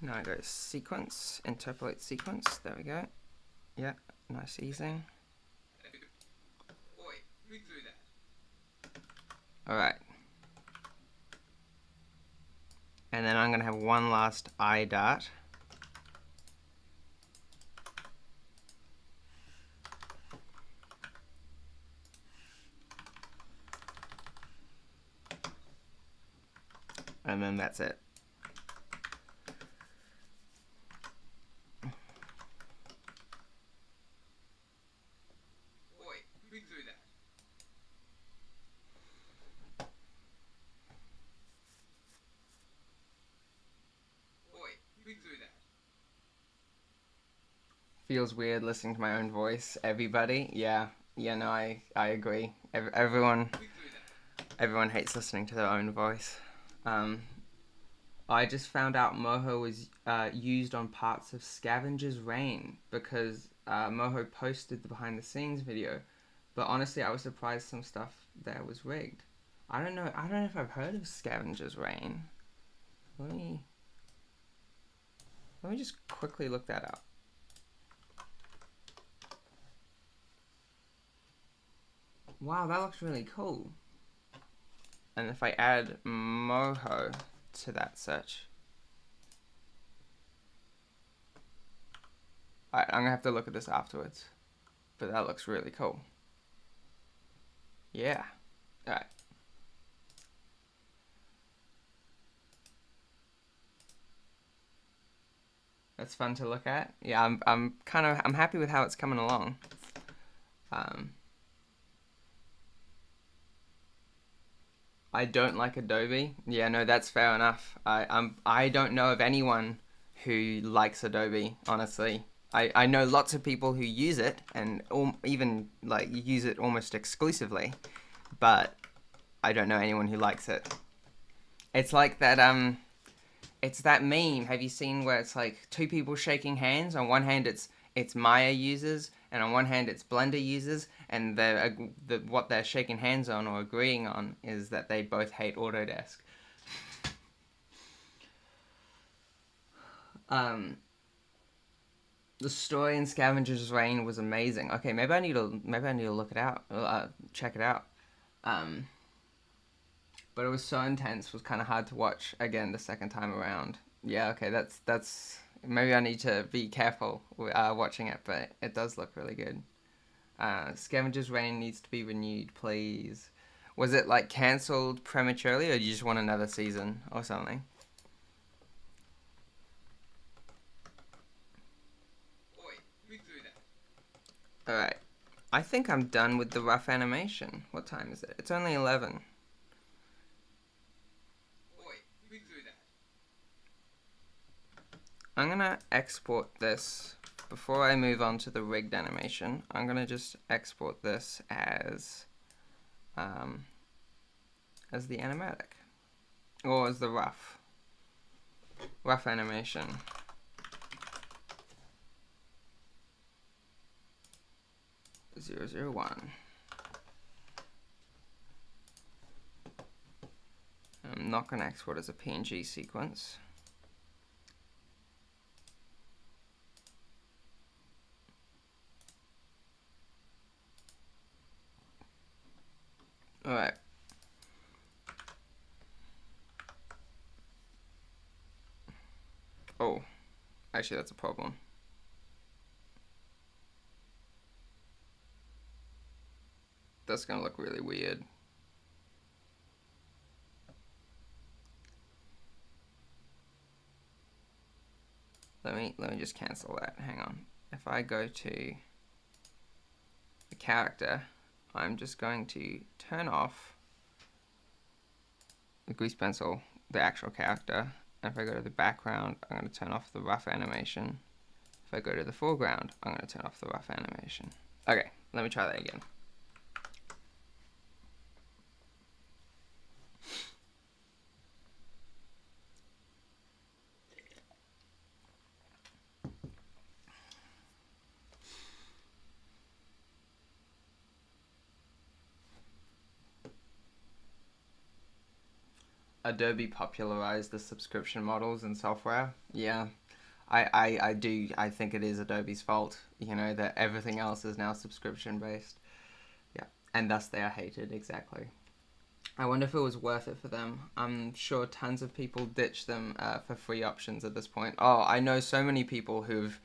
Now I go sequence, interpolate sequence. There we go. Yeah, nice easing. Alright. And then I'm going to have one last eye dart. And then that's it. Feels weird listening to my own voice. Everybody, yeah, no, I agree. Everyone hates listening to their own voice. I just found out Moho was used on parts of Scavenger's Reign because Moho posted the behind the scenes video. But honestly, I was surprised some stuff there was rigged. I don't know if I've heard of Scavenger's Reign. Let me just quickly look that up. Wow, that looks really cool. And if I add Moho to that search. Alright, I'm gonna have to look at this afterwards. But that looks really cool. Yeah. Alright. That's fun to look at. Yeah, I'm happy with how it's coming along. I don't like Adobe. Yeah, no, that's fair enough. I don't know of anyone who likes Adobe, honestly. I know lots of people who use it and even like use it almost exclusively, but I don't know anyone who likes it. It's like that it's that meme. Have you seen where it's like two people shaking hands? On one hand, it's Maya users, and on one hand, it's Blender users, and what they're shaking hands on or agreeing on is that they both hate Autodesk. The story in Scavenger's Reign was amazing. Okay, maybe I need to look it out, check it out. But it was so intense, it was kind of hard to watch again the second time around. Yeah, okay, that's maybe I need to be careful watching it, but it does look really good. Scavenger's Reign needs to be renewed, please. Was it like cancelled prematurely, or do you just want another season or something? Alright, I think I'm done with the rough animation. What time is it? It's only 11. I'm gonna export this before I move on to the rigged animation. I'm gonna just export this as the animatic, or as the rough animation. .001. I'm not gonna export as a PNG sequence. Alright. Oh, actually that's a problem. That's gonna look really weird. Let me just cancel that. Hang on. If I go to the character, I'm just going to turn off the grease pencil, the actual character. And if I go to the background, I'm going to turn off the rough animation. If I go to the foreground, I'm going to turn off the rough animation. Okay, let me try that again. Adobe popularized the subscription models in software. Yeah, I think it is Adobe's fault, you know, that everything else is now subscription based. Yeah, and thus they are hated, exactly. I wonder if it was worth it for them. I'm sure tons of people ditch them for free options at this point. Oh, I know so many people who've.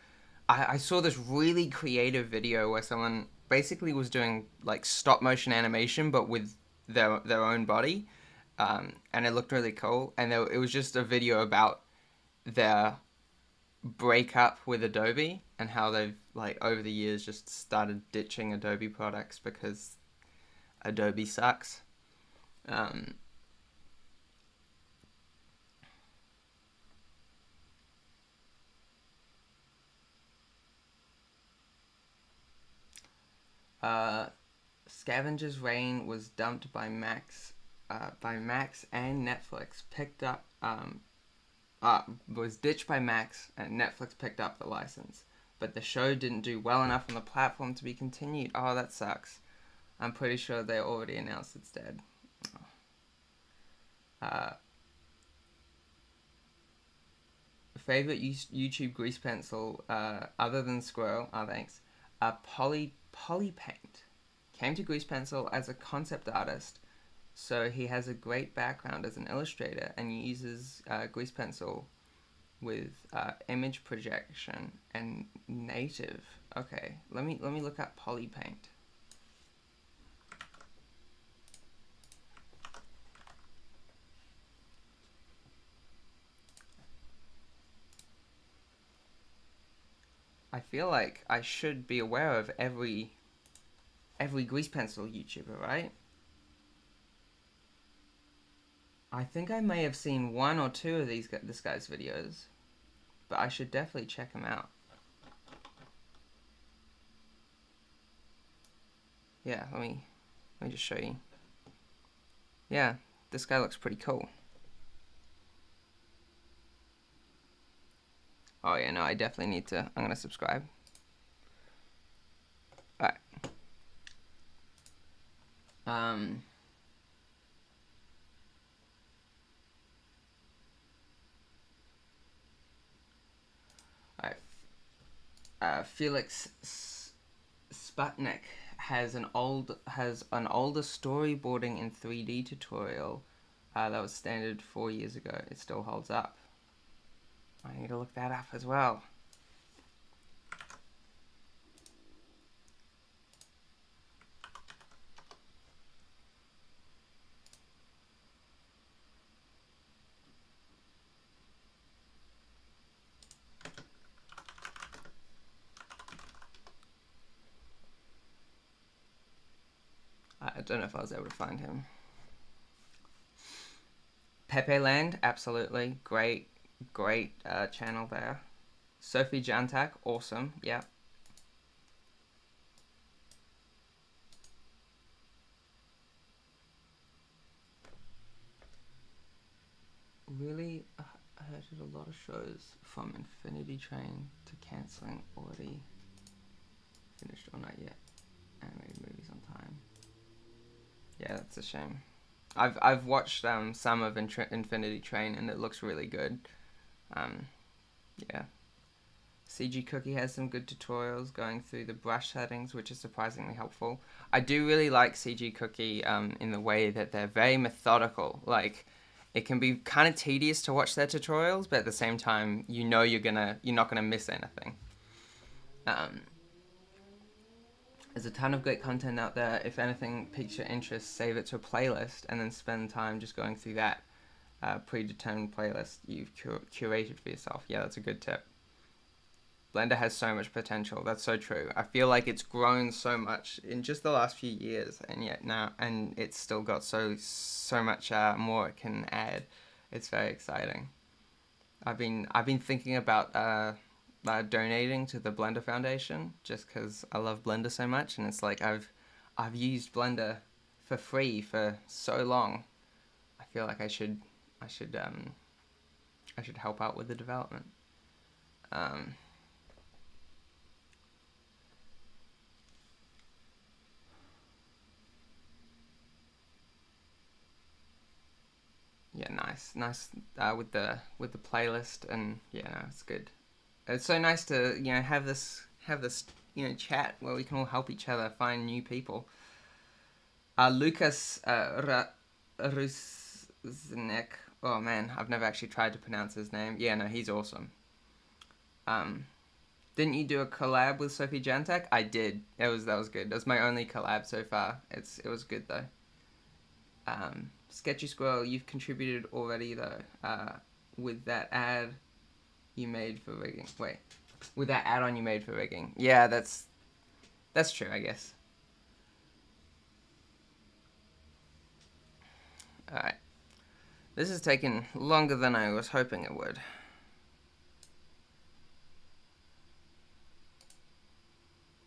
I saw this really creative video where someone basically was doing like stop motion animation, but with their own body, and it looked really cool. And it was just a video about their breakup with Adobe and how they've like over the years just started ditching Adobe products because Adobe sucks. Um, uh, Scavenger's Reign was dumped by Max and Netflix. Was ditched by Max and Netflix picked up the license, but the show didn't do well enough on the platform to be continued. Oh, that sucks. I'm pretty sure they already announced it's dead. Uh, Favorite YouTube grease pencil other than Squirrel? Oh, thanks. Polypaint came to grease pencil as a concept artist, so he has a great background as an illustrator and uses grease pencil with image projection and native. Okay, let me look up Polypaint. I feel like I should be aware of every grease pencil YouTuber, right? I think I may have seen one or two of this guy's videos, but I should definitely check him out. Yeah, let me just show you. Yeah, this guy looks pretty cool. Oh yeah, no, I definitely need to. I'm gonna subscribe. All right. Um. All right. Felix Sputnik has an older storyboarding in 3D tutorial that was standard 4 years ago. It still holds up. I need to look that up as well. I don't know if I was able to find him. Pepe Land, absolutely great channel there. Sophie Jantak, awesome. Yeah. Really, I heard a lot of shows from Infinity Train to cancelling already finished or not yet. Animated movies on time. Yeah, that's a shame. I've watched some of Infinity Train and it looks really good. Yeah. CG Cookie has some good tutorials going through the brush settings, which is surprisingly helpful. I do really like CG Cookie in the way that they're very methodical. Like, it can be kind of tedious to watch their tutorials, but at the same time, you know you're not gonna miss anything. There's a ton of great content out there. If anything piques your interest, save it to a playlist and then spend time just going through that predetermined playlist you've curated for yourself. Yeah, that's a good tip. Blender has so much potential. That's so true. I feel like it's grown so much in just the last few years, and yet now, and it's still got so much more it can add. It's very exciting. I've been thinking about donating to the Blender Foundation just because I love Blender so much, and it's like I've used Blender for free for so long. I feel like I should help out with the development. Yeah, nice. nice with the playlist, and yeah, no, it's good. It's so nice to have this chat where we can all help each other find new people. Lucas Rusnek. Oh man, I've never actually tried to pronounce his name. Yeah, no, he's awesome. Um, didn't you do a collab with Sophie Jantek? I did. That was good. That was my only collab so far. It was good though. Sketchy Squirrel, you've contributed already though. With that ad you made for rigging. Wait, with that add-on you made for rigging. Yeah, that's true, I guess. All right. This is taking longer than I was hoping it would.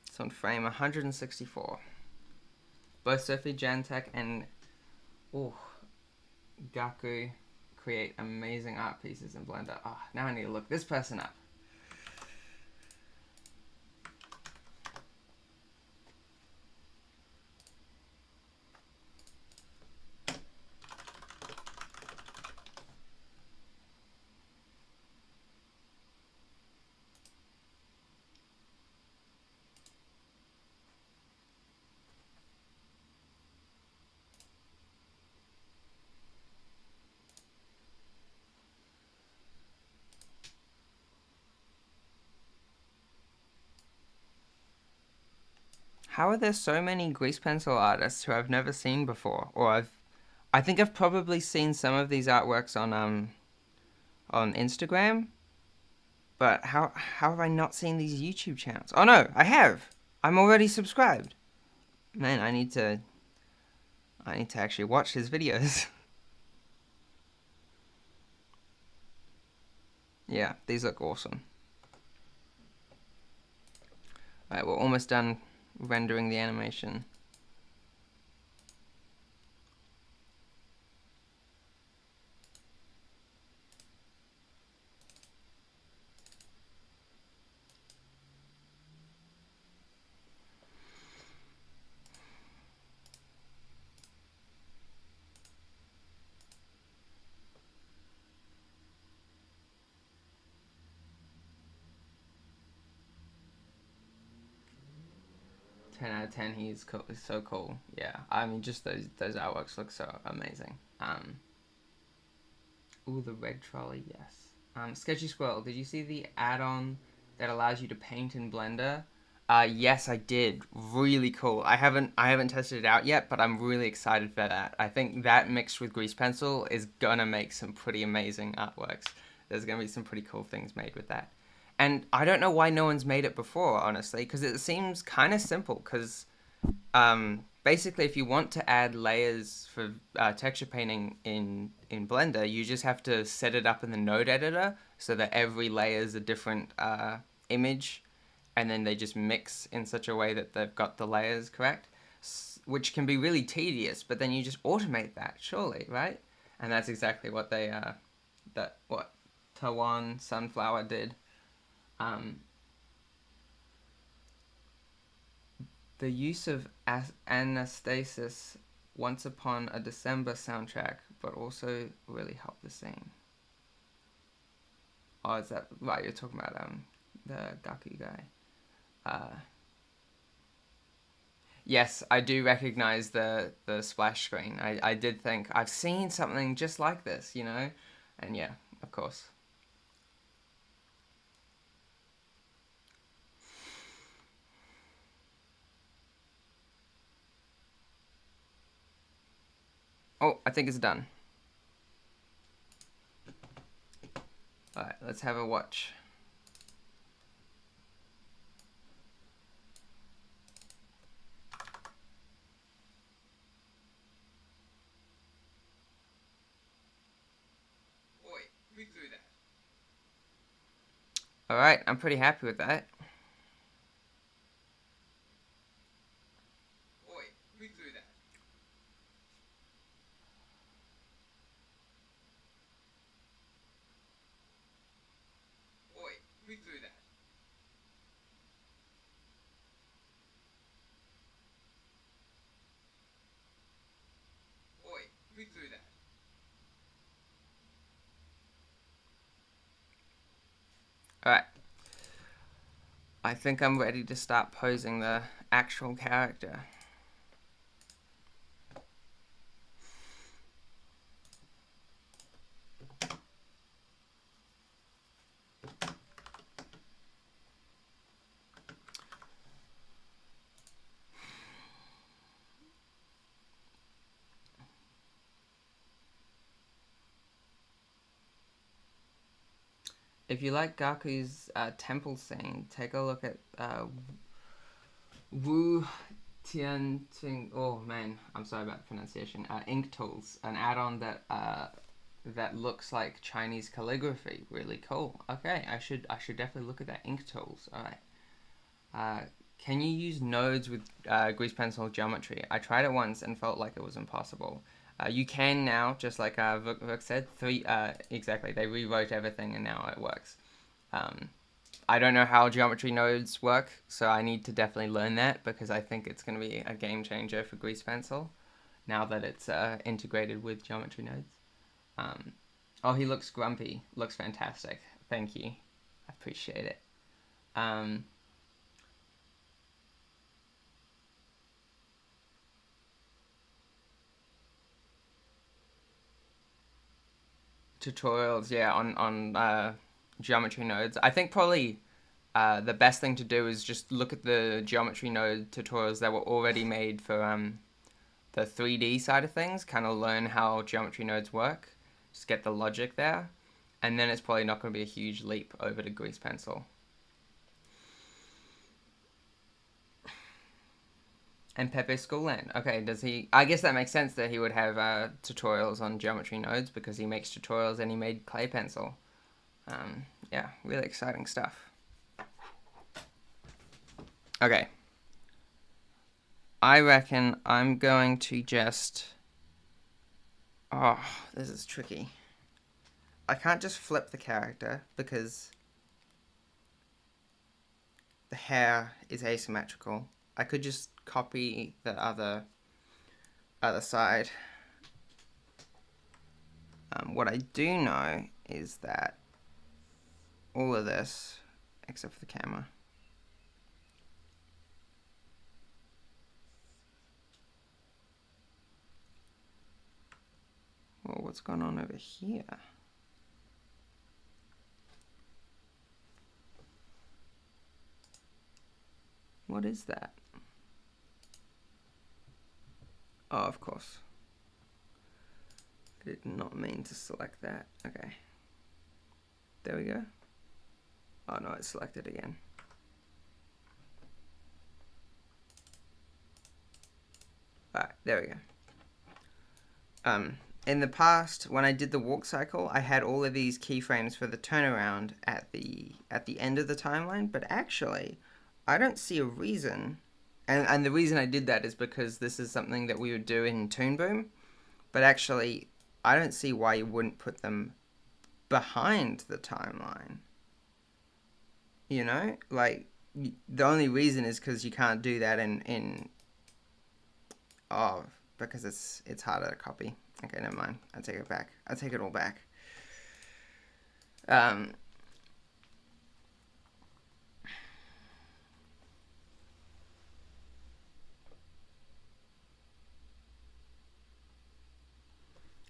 It's on frame 164. Both Sophie Jantek and Gaku create amazing art pieces in Blender. Oh, now I need to look this person up. How are there so many grease pencil artists who I've never seen before? I think I've probably seen some of these artworks on Instagram, but how have I not seen these YouTube channels? Oh no, I have. I'm already subscribed. Man, I need to actually watch his videos. Yeah, these look awesome. Alright, we're almost done rendering the animation. Ten out of 10. He's cool. He's so cool. Yeah, I mean, just those artworks look so amazing. Ooh, the red trolley. Yes. Sketchy Squirrel. Did you see the add-on that allows you to paint in Blender? Yes, I did. Really cool. I haven't tested it out yet, but I'm really excited for that. I think that mixed with Grease Pencil is gonna make some pretty amazing artworks. There's gonna be some pretty cool things made with that. And I don't know why no one's made it before, honestly, because it seems kind of simple. Because basically, if you want to add layers for texture painting in Blender, you just have to set it up in the node editor so that every layer is a different image, and then they just mix in such a way that they've got the layers correct, which can be really tedious. But then you just automate that, surely, right? And that's exactly what what Taiwan Sunflower did. The use of Anastasis Once Upon a December soundtrack, but also really helped the scene. Oh, is that right? You're talking about the Gaku guy. Yes, I do recognize the splash screen. I did think I've seen something just like this, and yeah, of course. Oh, I think it's done. Alright, let's have a watch. Alright, I'm pretty happy with that. Alright, I think I'm ready to start posing the actual character. If you like Gaku's temple scene, take a look at Wu Tianting. Oh man, I'm sorry about the pronunciation. Ink Tools, an add-on that looks like Chinese calligraphy. Really cool. Okay, I should definitely look at that. Ink Tools. All right. Can you use nodes with grease pencil geometry? I tried it once and felt like it was impossible. You can now, just like Vuk said. Exactly. They rewrote everything and now it works. I don't know how geometry nodes work, so I need to definitely learn that because I think it's going to be a game changer for grease pencil now that it's integrated with geometry nodes. Oh, he looks grumpy. Looks fantastic. Thank you. I appreciate it. Tutorials, yeah, on geometry nodes. I think probably the best thing to do is just look at the geometry node tutorials that were already made for the 3D side of things, kind of learn how geometry nodes work, just get the logic there, and then it's probably not going to be a huge leap over to grease pencil. And Pepe Schoolland. Okay, does he... I guess that makes sense that he would have tutorials on geometry nodes because he makes tutorials and he made clay pencil. Yeah, really exciting stuff. Okay. I reckon I'm going to just... Oh, this is tricky. I can't just flip the character because the hair is asymmetrical. I could just copy the other side. What I do know is that all of this, except for the camera, well, what's going on over here? What is that? Oh, of course. I did not mean to select that. Okay. There we go. Oh no, it's selected again. Alright, there we go. In the past, when I did the walk cycle, I had all of these keyframes for the turnaround at the end of the timeline, but actually, I don't see a reason, and the reason I did that is because this is something that we would do in Toon Boom, but actually, I don't see why you wouldn't put them behind the timeline. You know, like the only reason is because you can't do that in because it's harder to copy. Okay, never mind. I take it back. I take it all back.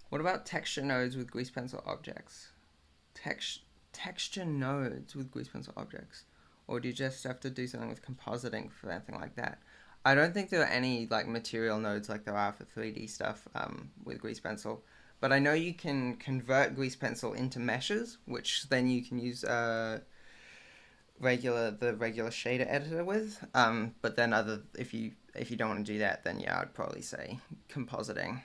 What about texture nodes with grease pencil objects? Texture nodes with grease pencil objects, or do you just have to do something with compositing for anything like that? I don't think there are any like material nodes like there are for 3D stuff with grease pencil, but I know you can convert grease pencil into meshes, which then you can use the regular shader editor with. But then if you don't want to do that, then yeah, I'd probably say compositing.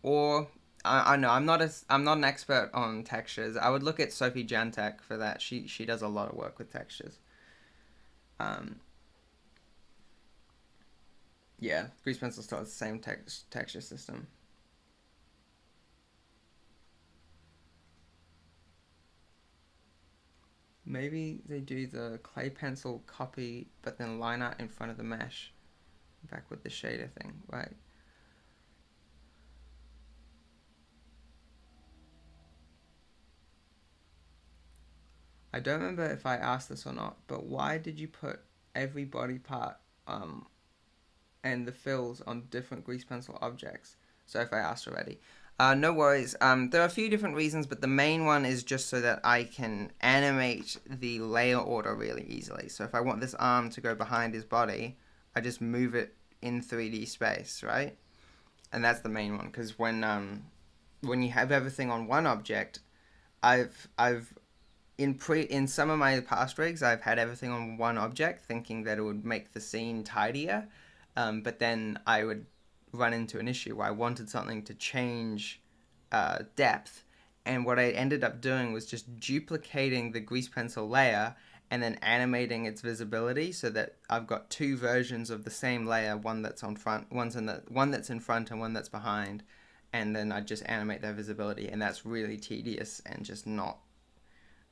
Or I know I'm not an expert on textures. I would look at Sophie Jantek for that. She does a lot of work with textures. Yeah, grease pencil still has the same texture system. Maybe they do the clay pencil copy, but then line art in front of the mesh, back with the shader thing, right? I don't remember if I asked this or not, but why did you put every body part and the fills on different grease pencil objects? So if I asked already. No worries. There are a few different reasons, but the main one is just so that I can animate the layer order really easily. So if I want this arm to go behind his body, I just move it in 3D space, right? And that's the main one, because when you have everything on one object, I've in some of my past rigs, I've had everything on one object, thinking that it would make the scene tidier, but then I would run into an issue where I wanted something to change depth, and what I ended up doing was just duplicating the grease pencil layer and then animating its visibility so that I've got two versions of the same layer, one that's on front, one that's in front and one that's behind, and then I just animate their visibility, and that's really tedious and just not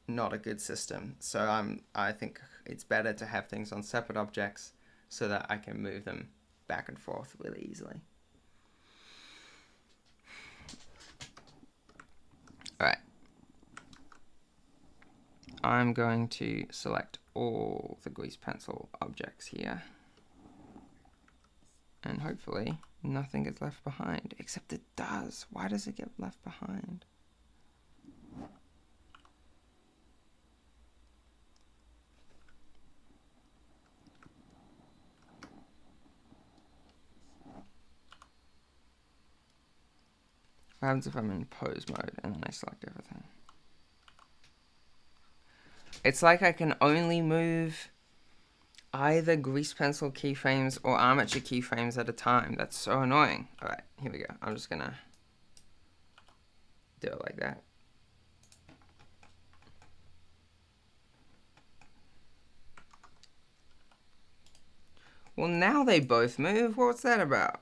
a good system. So I think it's better to have things on separate objects so that I can move them back and forth really easily. Alright. I'm going to select all the grease pencil objects here. And hopefully nothing gets left behind. Except it does. Why does it get left behind? What happens if I'm in pose mode and then I select everything? It's like I can only move either grease pencil keyframes or armature keyframes at a time. That's so annoying. Alright, here we go. I'm just gonna do it like that. Well, now they both move. What's that about?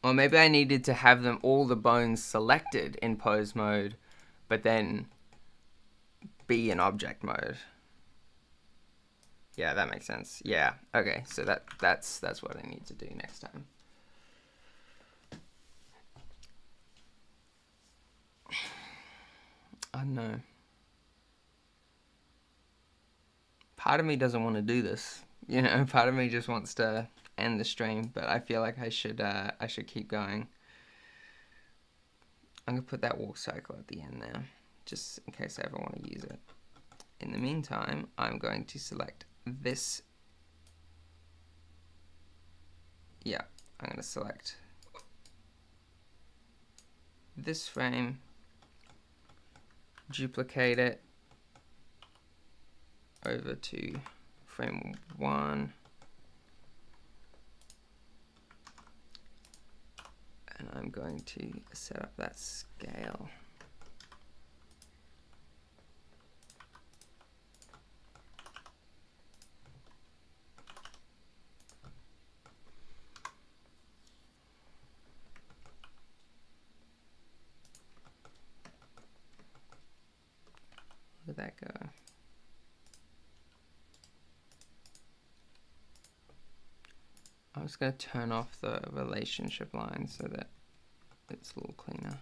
Or maybe I needed to have them all the bones selected in pose mode, but then be in object mode. Yeah, that makes sense. Yeah. Okay, so that's what I need to do next time. I don't know. Part of me doesn't want to do this. You know, part of me just wants to end the stream, but I feel like I should keep going. I'm gonna put that walk cycle at the end now, just in case I ever want to use it. In the meantime, I'm going to select this. Yeah, I'm gonna select this frame, duplicate it over to frame 1. And I'm going to set up that scale. Where'd that go? I'm just going to turn off the relationship line so that it's a little cleaner.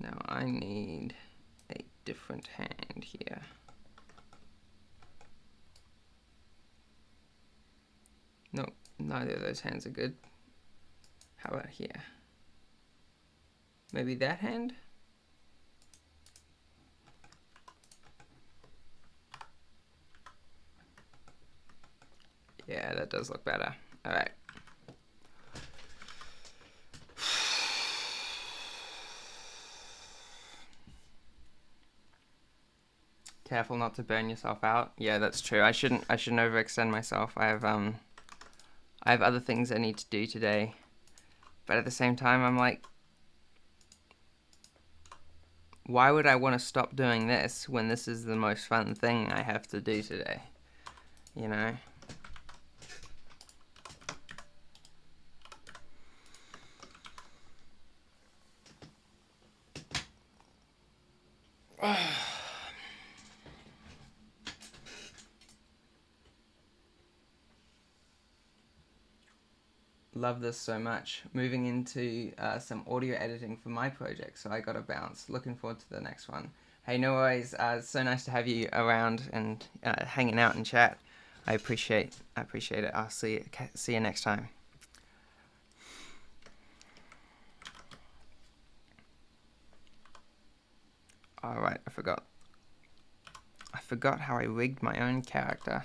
Now I need a different hand here. Nope, neither of those hands are good. How about here? Maybe that hand? Yeah, that does look better. All right. Careful not to burn yourself out. Yeah, that's true. I shouldn't overextend myself. I have other things I need to do today. But at the same time, I'm like, why would I want to stop doing this when this is the most fun thing I have to do today? You know? Love this so much. Moving into some audio editing for my project, so I gotta bounce. Looking forward to the next one. Hey, no worries. It's so nice to have you around and hanging out and chat. I appreciate it. I'll see you next time. All right, I forgot how I rigged my own character.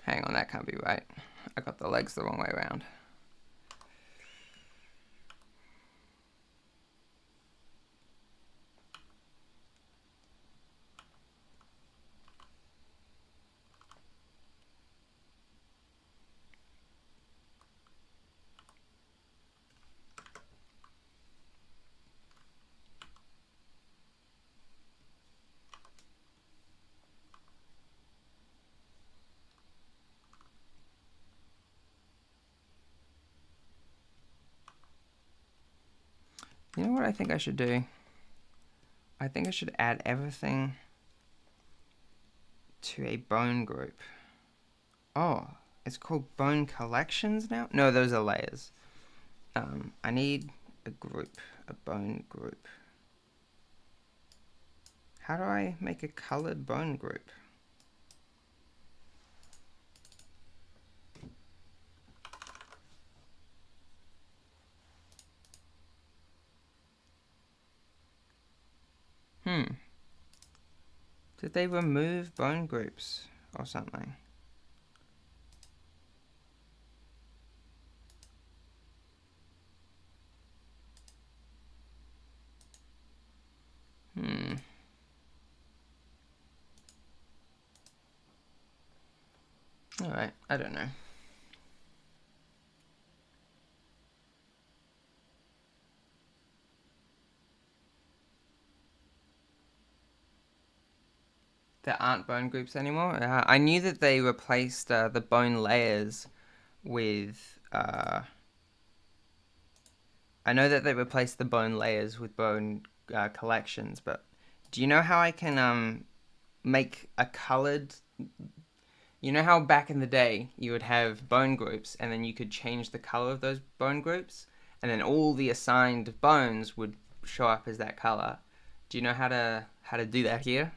Hang on, that can't be right. I got the legs the wrong way around. You know what I think I should do? I think I should add everything to a bone group. Oh, it's called bone collections now? No, those are layers. I need a group, a bone group. How do I make a colored bone group? Did they remove bone groups or something? Alright, I don't know. There aren't bone groups anymore? I knew that they replaced the bone layers with... I know that they replaced the bone layers with bone collections, but do you know how I can make a colored... You know how back in the day you would have bone groups and then you could change the color of those bone groups and then all the assigned bones would show up as that color. Do you know how to do that here?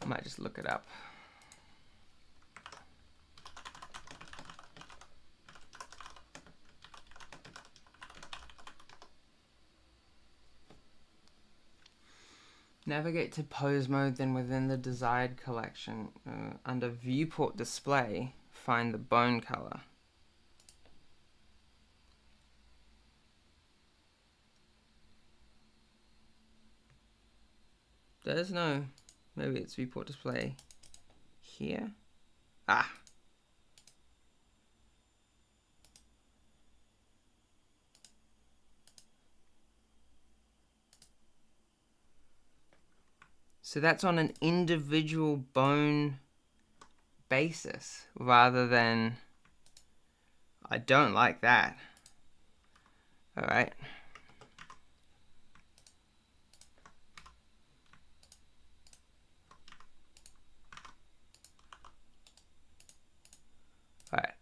I might just look it up. Navigate to pose mode, then within the desired collection, under viewport display, find the bone color. There's no, maybe it's viewport display here. Ah. So that's on an individual bone basis rather than... I don't like that. Alright.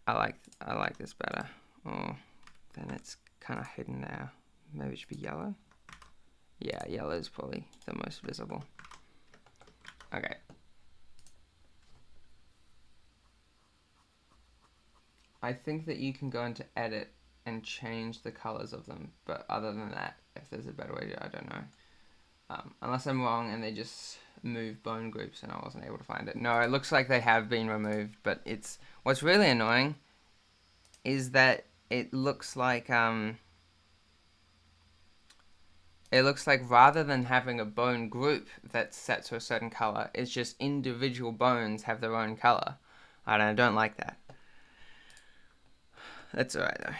Alright, I like this better. Oh, then it's kind of hidden now. maybe it should be yellow. Yeah, yellow is probably the most visible. Okay. I think that you can go into edit and change the colors of them, but other than that, if there's a better way to, I don't know. Unless I'm wrong and they just move bone groups and I wasn't able to find it. No, it looks like they have been removed, but it's what's really annoying is that it looks like rather than having a bone group that's set to a certain color, it's just individual bones have their own color. I don't like that. That's alright though.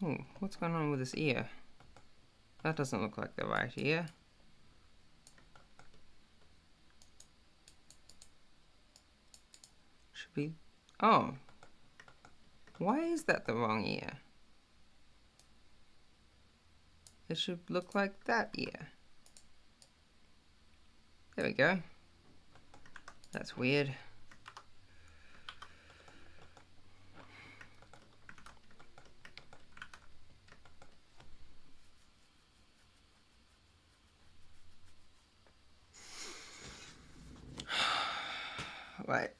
Oh, what's going on with this ear? That doesn't look like the right ear. Should be... Oh. Why is that the wrong ear? It should look like that ear. There we go. That's weird. Right.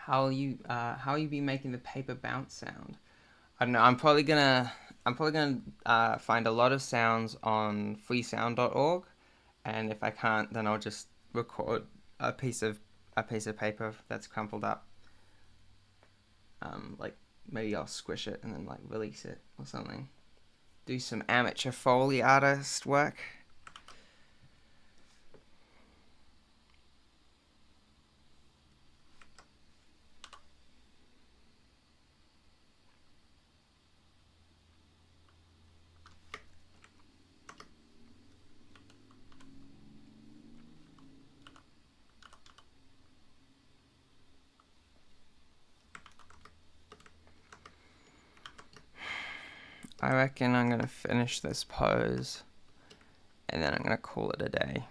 how you be making the paper bounce sound? I don't know. I'm probably gonna find a lot of sounds on freesound.org, and if I can't, then I'll just record a piece of a piece of paper that's crumpled up. Like maybe I'll squish it and then like release it or something. Do some amateur Foley artist work. I reckon I'm gonna finish this pose and then I'm gonna call it a day.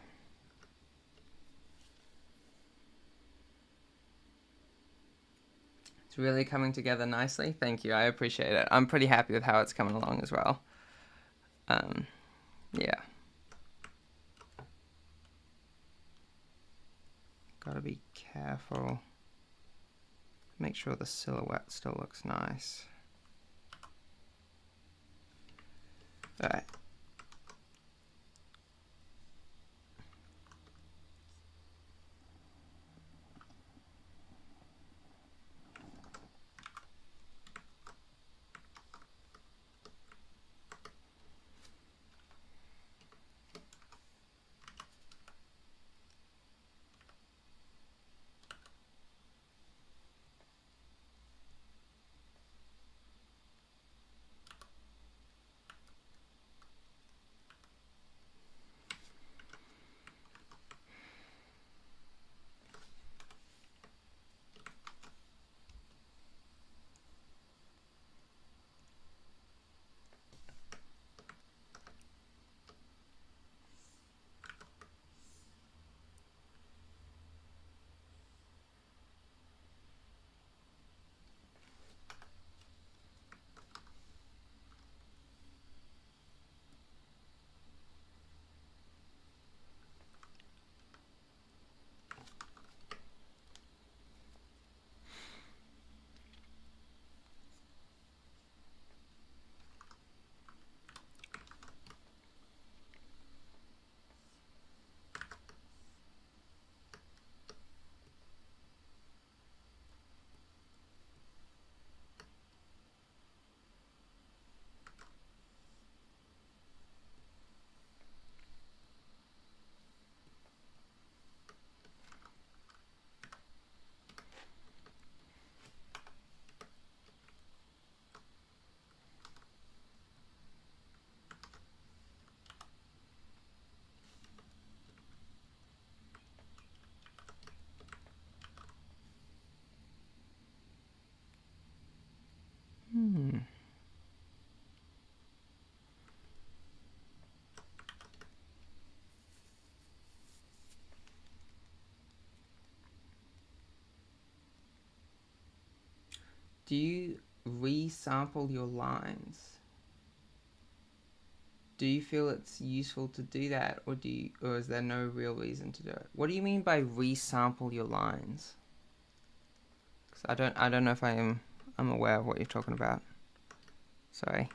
It's really coming together nicely. Thank you. I appreciate it. I'm pretty happy with how it's coming along as well. Yeah. Gotta be careful. Make sure the silhouette still looks nice. Alright. Do you resample your lines? Do you feel it's useful to do that, or is there no real reason to do it? What do you mean by resample your lines? 'Cause I don't know if I'm aware of what you're talking about. Sorry.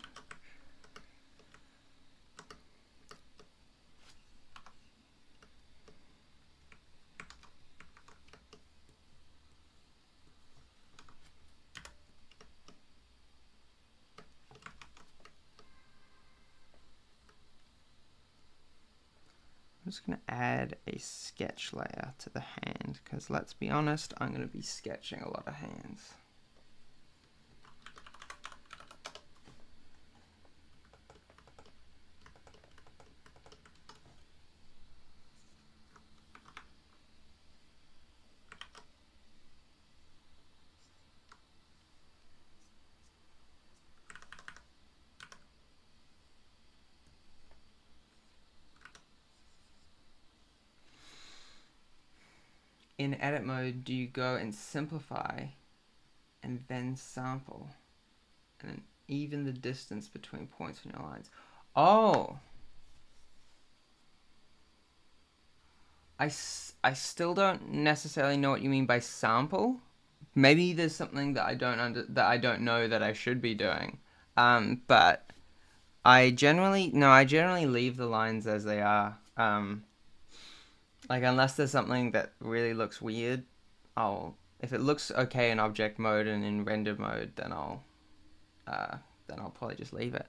I'm just going to add a sketch layer to the hand, because let's be honest, I'm going to be sketching a lot of hands. In edit mode, do you go and simplify and then sample and then even the distance between points on your lines? Oh, I still don't necessarily know what you mean by sample, Maybe there's something that I don't know that I should be doing. But I generally leave the lines as they are. Like unless there's something that really looks weird, I'll if it looks okay in object mode and in render mode, uh, then I'll probably just leave it.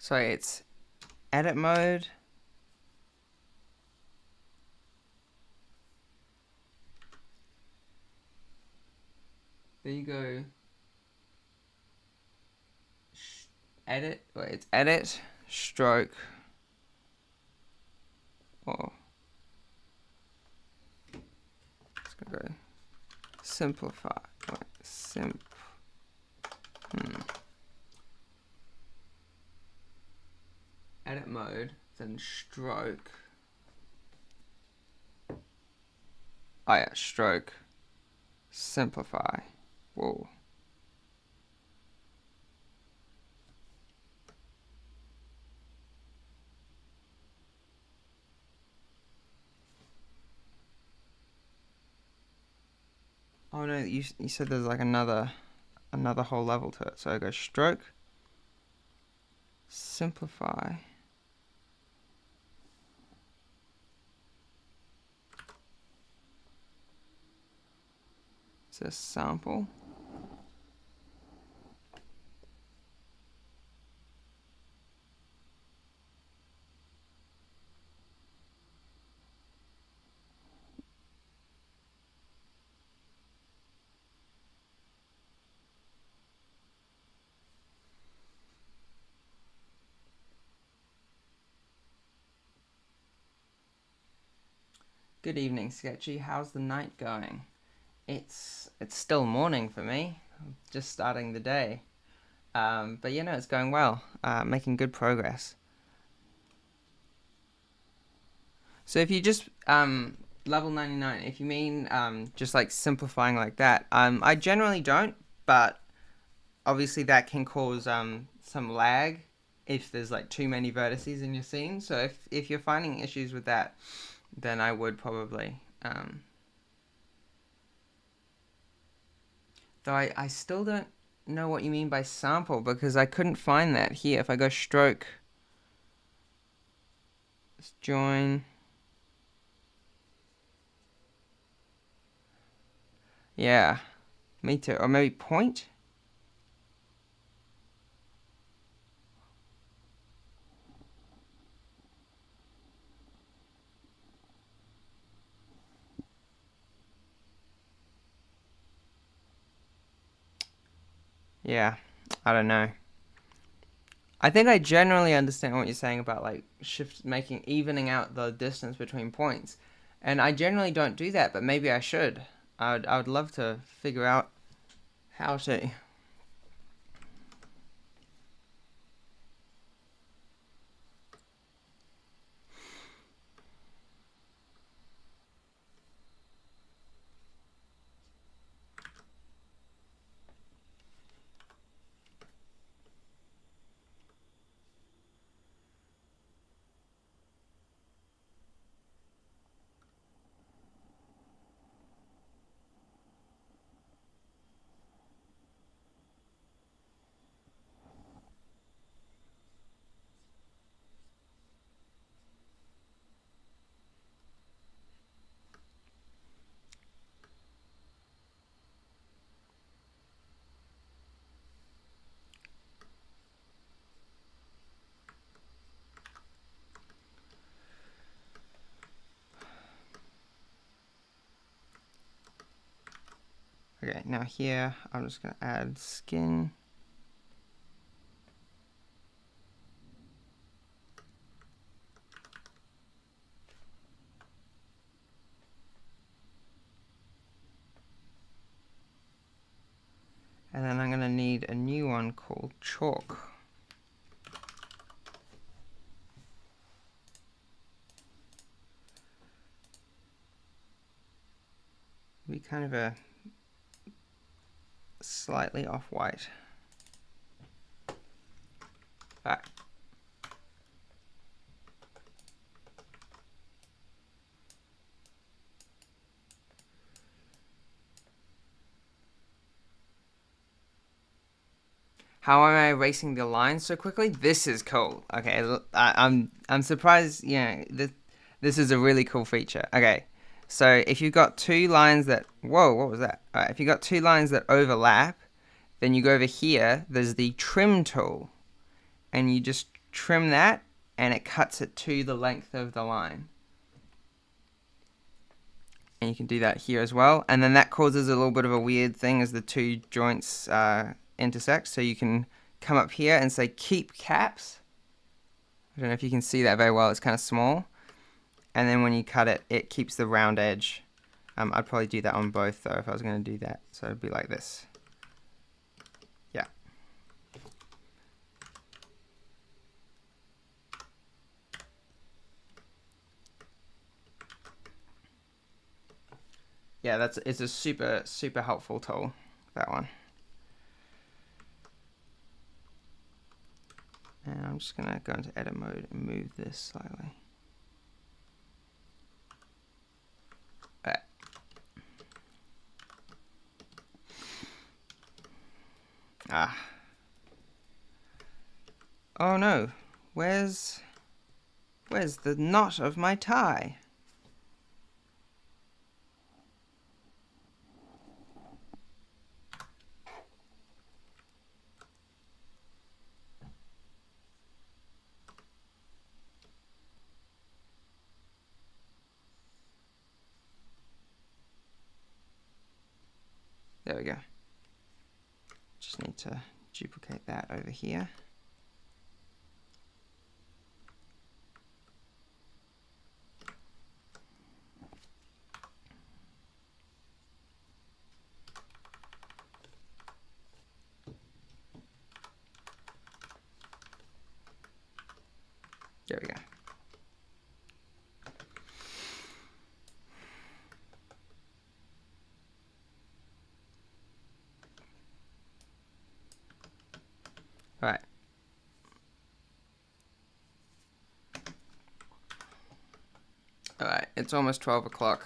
So it's edit mode. There you go. Edit. Wait, it's edit stroke. Oh, it's gonna go simplify. Wait, Edit mode, then stroke. Oh yeah, stroke. Simplify. Whoa. Oh no, you said there's like another whole level to it. So I go stroke, simplify. It's a sample. Good evening, Sketchy. How's the night going? It's still morning for me. Just starting the day. But you know, it's going well. Making good progress. So if you just level 99, if you mean just like simplifying like that, I generally don't, but obviously that can cause some lag if there's like too many vertices in your scene. So if you're finding issues with that, then I would probably. Though I still don't know what you mean by sample because I couldn't find that here. If I go stroke, let's join. Yeah, me too. Or maybe point? Yeah, I don't know. I think I generally understand what you're saying about like evening out the distance between points. And I generally don't do that, but maybe I should. I would love to figure out how to. Okay, now here I'm just going to add skin. And then I'm going to need a new one called chalk. Be kind of a slightly off-white. Alright. How am I erasing the lines so quickly? This is cool. Okay, I'm surprised. Yeah, this is a really cool feature. Okay, so if you've got two lines that whoa, what was that? Alright, if you've got two lines that overlap, then you go over here. There's the trim tool, and you just trim that, and it cuts it to the length of the line. And you can do that here as well. And then that causes a little bit of a weird thing as the two joints intersect. So you can come up here and say keep caps. I don't know if you can see that very well. It's kind of small. And then when you cut it, it keeps the round edge. I'd probably do that on both though if I was going to do that. So it'd be like this. Yeah. Yeah, it's a super helpful tool, that one. And I'm just gonna go into edit mode and move this slightly. Alright. Oh no, where's the knot of my tie? There we go. Just need to duplicate that over here. There we go. All right. All right, it's almost 12 o'clock.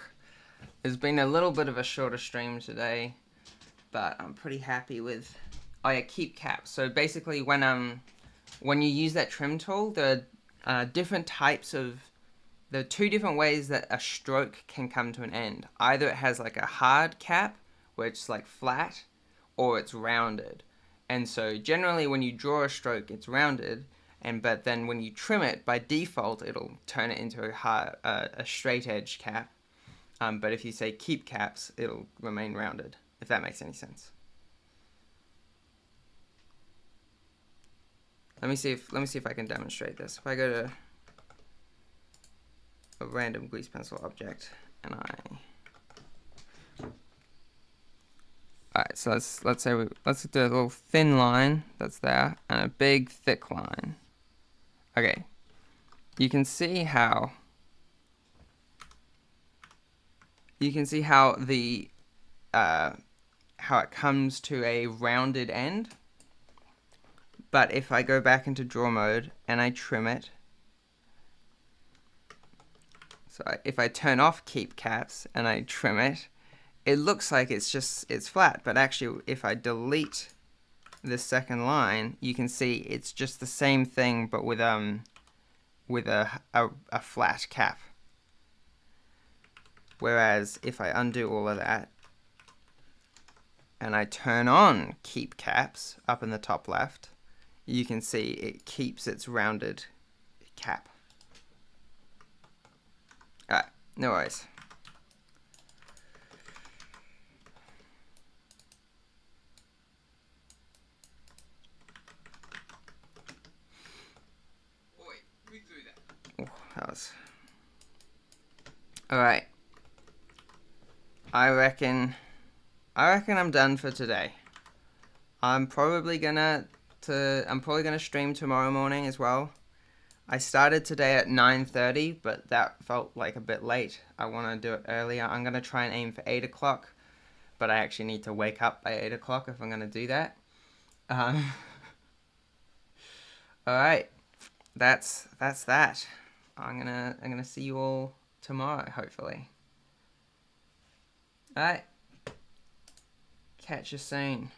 It's been a little bit of a shorter stream today, but I'm pretty happy with. Oh yeah, keep caps. So basically, when you use that trim tool, there are different types of. There are two different ways that a stroke can come to an end. Either it has like a hard cap, where it's like flat, or it's rounded. And so generally when you draw a stroke, it's rounded, but then when you trim it, by default, it'll turn it into a straight edge cap. But if you say keep caps, it'll remain rounded, if that makes any sense. Let me see if I can demonstrate this. If I go to a random grease pencil object and alright, so let's do a little thin line that's there and a big thick line. Okay, you can see how the how it comes to a rounded end. But if I go back into draw mode and I trim it, so if I turn off keep caps and I trim it, it looks like it's flat, but actually if I delete this second line, you can see it's just the same thing but with a flat cap. Whereas if I undo all of that and I turn on keep caps up in the top left, you can see it keeps its rounded cap. Alright, no worries. Alright. I reckon I'm done for today. I'm probably gonna stream tomorrow morning as well. I started today at 9:30, but that felt like a bit late. I want to do it earlier. I'm gonna try and aim for 8 o'clock, but I actually need to wake up by 8 o'clock if I'm gonna do that. All right, that's that. I'm gonna see you all tomorrow, hopefully. All right, catch you soon.